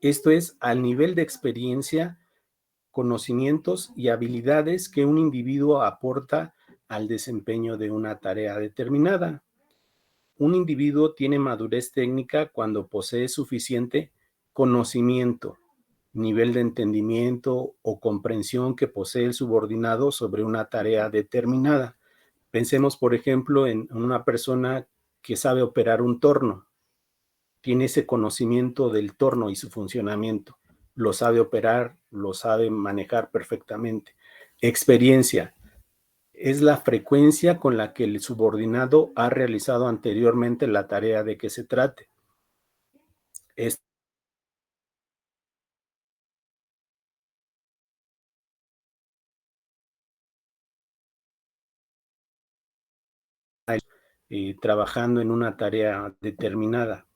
esto es, al nivel de experiencia, conocimientos y habilidades que un individuo aporta al desempeño de una tarea determinada. Un individuo tiene madurez técnica cuando posee suficiente conocimiento, nivel de entendimiento o comprensión que posee el subordinado sobre una tarea determinada. Pensemos, por ejemplo, en una persona que sabe operar un torno. Tiene ese conocimiento del torno y su funcionamiento. Lo sabe operar, lo sabe manejar perfectamente. Experiencia es la frecuencia con la que el subordinado ha realizado anteriormente la tarea de que se trate. Trabajando en una tarea determinada.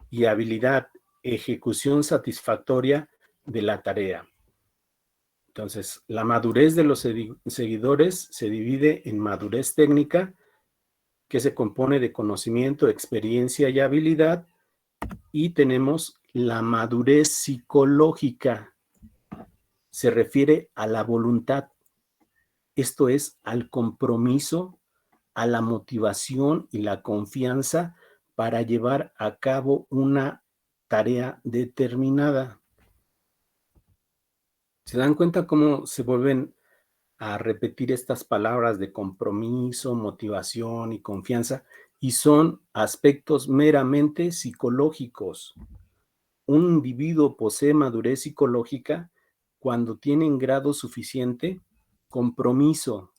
Y habilidad, ejecución satisfactoria de la tarea. Entonces, la madurez de los seguidores se divide en madurez técnica, que se compone de conocimiento, experiencia y habilidad, y tenemos la madurez psicológica. Se refiere a la voluntad, esto es, al compromiso, a la motivación y la confianza para llevar a cabo una tarea determinada. ¿Se dan cuenta cómo se vuelven a repetir estas palabras de compromiso, motivación y confianza? Y son aspectos meramente psicológicos. Un individuo posee madurez psicológica cuando tiene en grado suficiente compromiso,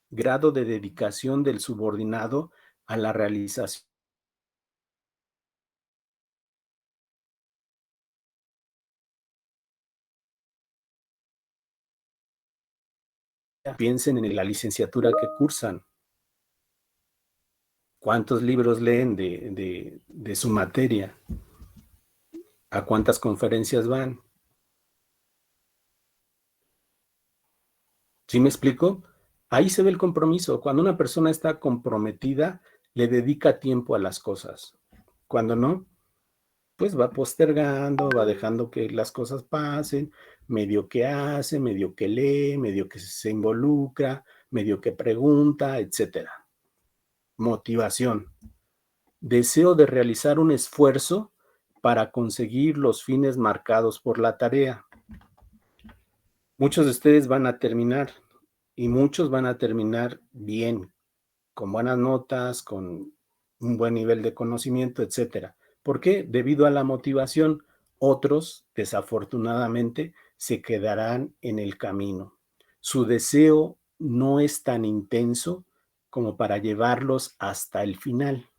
grado de dedicación del subordinado a la realización. Piensen en la licenciatura que cursan. ¿Cuántos libros leen de su materia? ¿A cuántas conferencias van? ¿Sí me explico? Ahí se ve el compromiso. Cuando una persona está comprometida, le dedica tiempo a las cosas. Cuando no, pues va postergando, va dejando que las cosas pasen, medio que hace, medio que lee, medio que se involucra, medio que pregunta, etcétera. Motivación. Deseo de realizar un esfuerzo para conseguir los fines marcados por la tarea. Muchos de ustedes van a terminar y muchos van a terminar bien, con buenas notas, con un buen nivel de conocimiento, etcétera. ¿Por qué? Debido a la motivación. Otros, desafortunadamente, se quedarán en el camino. Su deseo no es tan intenso como para llevarlos hasta el final.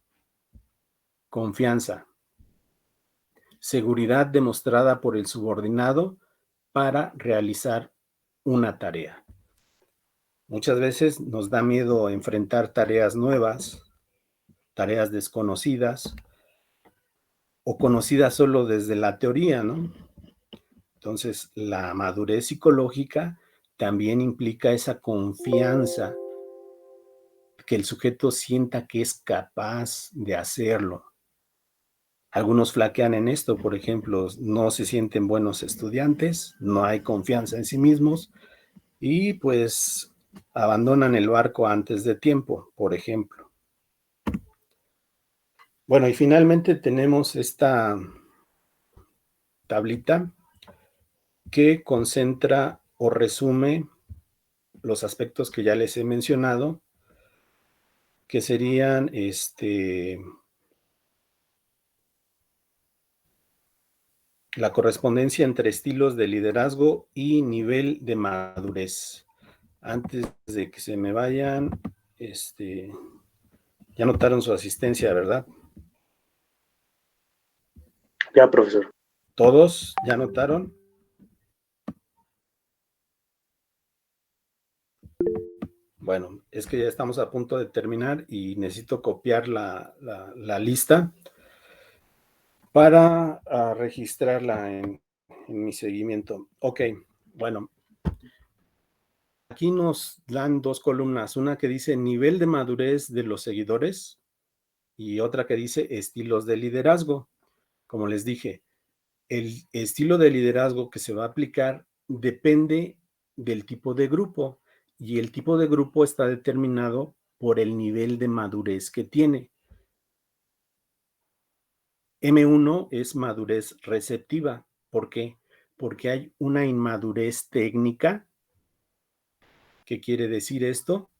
Confianza. Seguridad demostrada por el subordinado para realizar una tarea. Muchas veces nos da miedo enfrentar tareas nuevas, tareas desconocidas o conocidas solo desde la teoría, ¿no? Entonces, la madurez psicológica también implica esa confianza, que el sujeto sienta que es capaz de hacerlo. Algunos flaquean en esto, por ejemplo, no se sienten buenos estudiantes, no hay confianza en sí mismos y pues abandonan el barco antes de tiempo, por ejemplo. Bueno, y finalmente tenemos esta tablita que concentra o resume los aspectos que ya les he mencionado, que serían la correspondencia entre estilos de liderazgo y nivel de madurez. Antes de que se me vayan, ya notaron su asistencia, ¿verdad? Ya, profesor. ¿Todos ya notaron? Bueno, es que ya estamos a punto de terminar y necesito copiar la lista para registrarla en mi seguimiento. Ok, bueno. Aquí nos dan dos columnas, una que dice nivel de madurez de los seguidores y otra que dice estilos de liderazgo. Como les dije, el estilo de liderazgo que se va a aplicar depende del tipo de grupo y el tipo de grupo está determinado por el nivel de madurez que tiene. M1 es madurez receptiva. ¿Por qué? Porque hay una inmadurez técnica. ¿Qué quiere decir esto?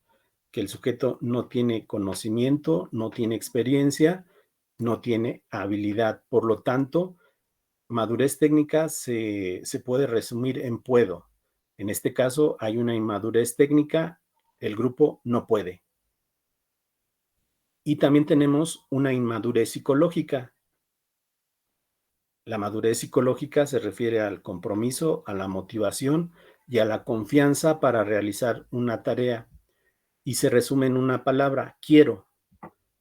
Que el sujeto no tiene conocimiento, no tiene experiencia, no tiene habilidad. Por lo tanto, madurez técnica se puede resumir en puedo. En este caso, hay una inmadurez técnica, el grupo no puede. Y también tenemos una inmadurez psicológica. La madurez psicológica se refiere al compromiso, a la motivación y a la confianza para realizar una tarea. Y se resume en una palabra, quiero.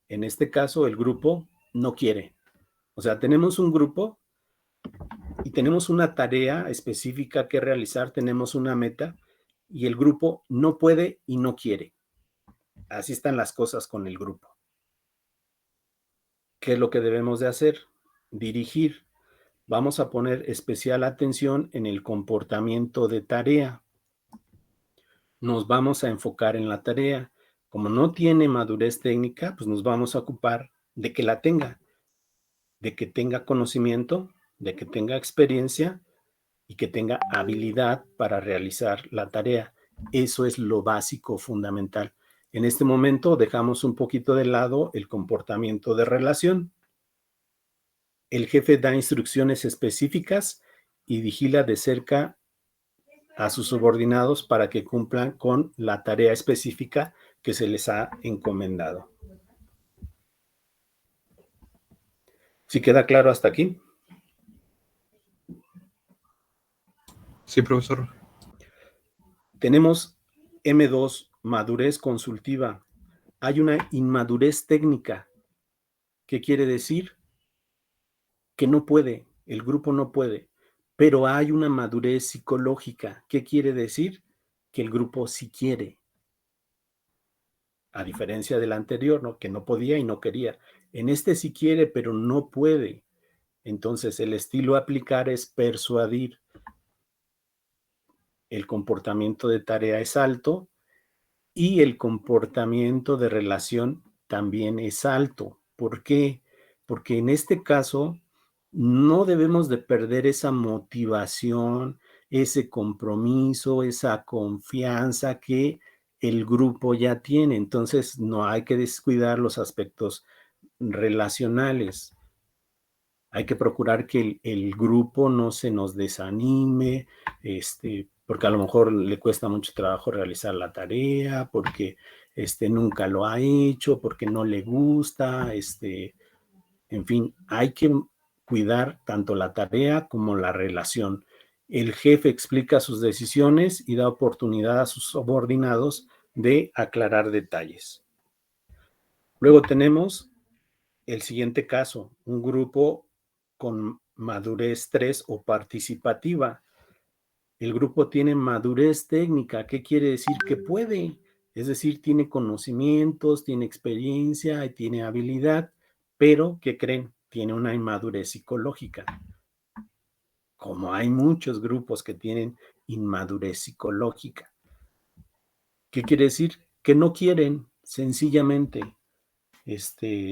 En este caso, el grupo no quiere. O sea, tenemos un grupo y tenemos una tarea específica que realizar, tenemos una meta y el grupo no puede y no quiere. Así están las cosas con el grupo. ¿Qué es lo que debemos de hacer? Dirigir. Vamos a poner especial atención en el comportamiento de tarea. Nos vamos a enfocar en la tarea. Como no tiene madurez técnica, pues nos vamos a ocupar de que la tenga, de que tenga conocimiento, de que tenga experiencia y que tenga habilidad para realizar la tarea. Eso es lo básico, fundamental. En este momento dejamos un poquito de lado el comportamiento de relación. El jefe da instrucciones específicas y vigila de cerca a sus subordinados para que cumplan con la tarea específica que se les ha encomendado. ¿Sí queda claro hasta aquí? Sí, profesor. Tenemos M2, madurez consultiva. Hay una inmadurez técnica. ¿Qué quiere decir? Que no puede, el grupo no puede, pero hay una madurez psicológica. ¿Qué quiere decir? Que el grupo sí quiere. A diferencia del anterior, ¿no? Que no podía y no quería. En este sí quiere, pero no puede. Entonces, el estilo a aplicar es persuadir. El comportamiento de tarea es alto y el comportamiento de relación también es alto. ¿Por qué? Porque en este caso no debemos de perder esa motivación, ese compromiso, esa confianza que el grupo ya tiene. Entonces, no hay que descuidar los aspectos relacionales. Hay que procurar que el grupo no se nos desanime, porque a lo mejor le cuesta mucho trabajo realizar la tarea, porque nunca lo ha hecho, porque no le gusta, en fin, hay que cuidar tanto la tarea como la relación. El jefe explica sus decisiones y da oportunidad a sus subordinados de aclarar detalles. Luego tenemos el siguiente caso, un grupo con madurez 3 o participativa. El grupo tiene madurez técnica. ¿Qué quiere decir? Que puede. Es decir, tiene conocimientos, tiene experiencia y tiene habilidad, pero ¿qué creen? Tiene una inmadurez psicológica. Como hay muchos grupos que tienen inmadurez psicológica. ¿Qué quiere decir? Que no quieren, sencillamente.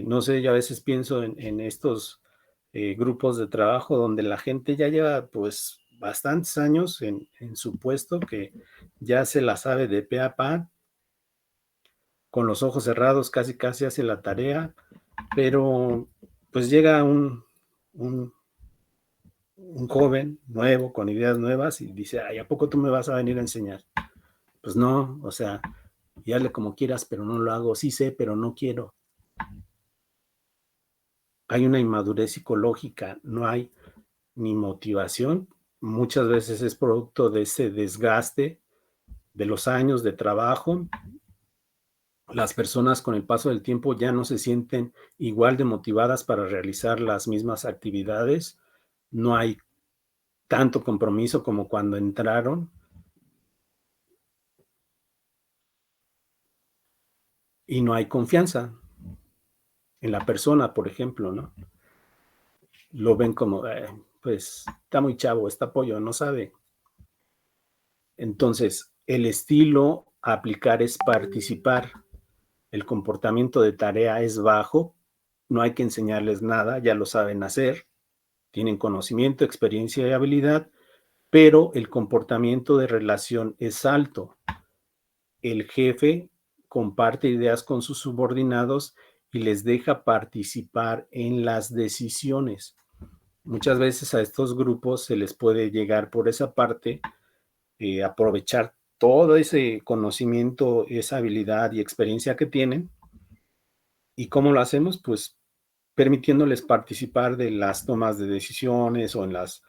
No sé, yo a veces pienso en estos grupos de trabajo donde la gente ya lleva pues bastantes años en su puesto, que ya se la sabe de pe a pa, con los ojos cerrados, casi hace la tarea, pero pues llega un joven nuevo, con ideas nuevas y dice, ay, ¿a poco tú me vas a venir a enseñar? Pues no, o sea, y hazle como quieras, pero no lo hago, sí sé, pero no quiero. Hay una inmadurez psicológica, no hay ni motivación. Muchas veces es producto de ese desgaste de los años de trabajo. las personas con el paso del tiempo ya no se sienten igual de motivadas para realizar las mismas actividades, no hay tanto compromiso como cuando entraron. Y no hay confianza en la persona, por ejemplo, ¿no? Lo ven como, pues, está muy chavo, está pollo, no sabe. Entonces, el estilo a aplicar es participar. El comportamiento de tarea es bajo, no hay que enseñarles nada, ya lo saben hacer, tienen conocimiento, experiencia y habilidad, pero el comportamiento de relación es alto. El jefe comparte ideas con sus subordinados y les deja participar en las decisiones. Muchas veces a estos grupos se les puede llegar por esa parte, aprovechar todo ese conocimiento, esa habilidad y experiencia que tienen. ¿Y cómo lo hacemos? Pues permitiéndoles participar de las tomas de decisiones o en las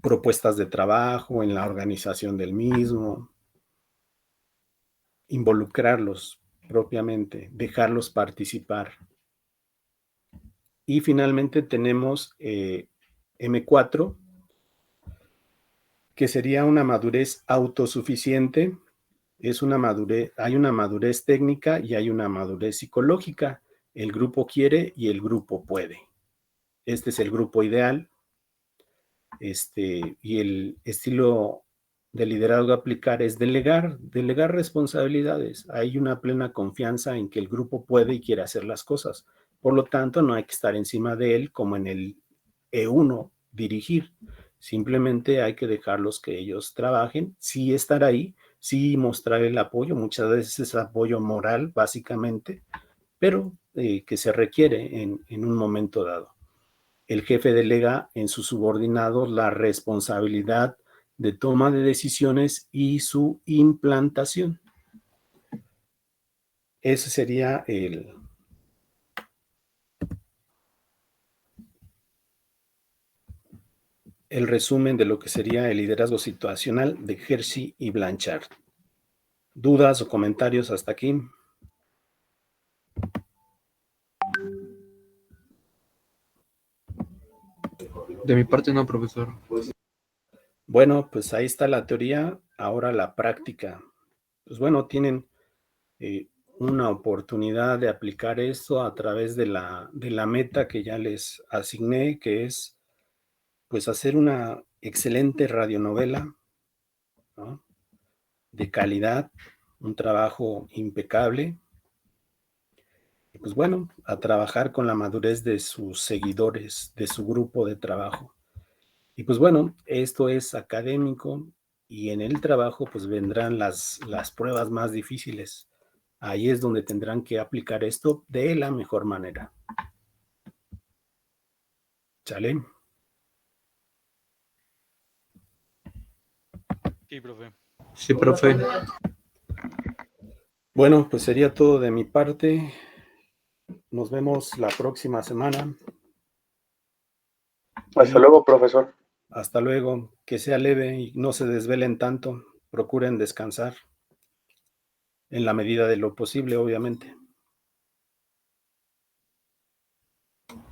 propuestas de trabajo, en la organización del mismo, involucrarlos propiamente, dejarlos participar. Y finalmente tenemos M4, que sería una madurez autosuficiente. Hay una madurez técnica y hay una madurez psicológica. El grupo quiere y el grupo puede. Este es el grupo ideal. Y el estilo de liderazgo a aplicar es delegar responsabilidades. Hay una plena confianza en que el grupo puede y quiere hacer las cosas. Por lo tanto, no hay que estar encima de él como en el E1, dirigir. Simplemente hay que dejarlos que ellos trabajen, sí estar ahí, sí mostrar el apoyo, muchas veces es apoyo moral, básicamente, pero que se requiere en un momento dado. El jefe delega en sus subordinados la responsabilidad de toma de decisiones y su implantación. Ese sería el resumen de lo que sería el liderazgo situacional de Hershey y Blanchard. ¿Dudas o comentarios hasta aquí? De mi parte no, profesor. Bueno, pues ahí está la teoría, ahora la práctica. Pues bueno, tienen una oportunidad de aplicar esto a través de la meta que ya les asigné, que es pues hacer una excelente radionovela, ¿no? De calidad, un trabajo impecable. Y pues bueno, a trabajar con la madurez de sus seguidores, de su grupo de trabajo. Y pues bueno, esto es académico y en el trabajo pues vendrán las pruebas más difíciles. Ahí es donde tendrán que aplicar esto de la mejor manera. ¿Sale? Sí, profe. Sí, profe. Bueno, pues sería todo de mi parte. Nos vemos la próxima semana. Hasta luego, profesor. Hasta luego. Que sea leve y no se desvelen tanto. Procuren descansar. En la medida de lo posible, obviamente.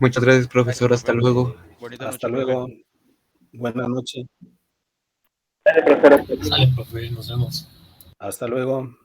Muchas gracias, profesor. Hasta luego. Bonita Hasta noche, luego. profe. Buenas noches. Sale, profe, nos vemos. Hasta luego.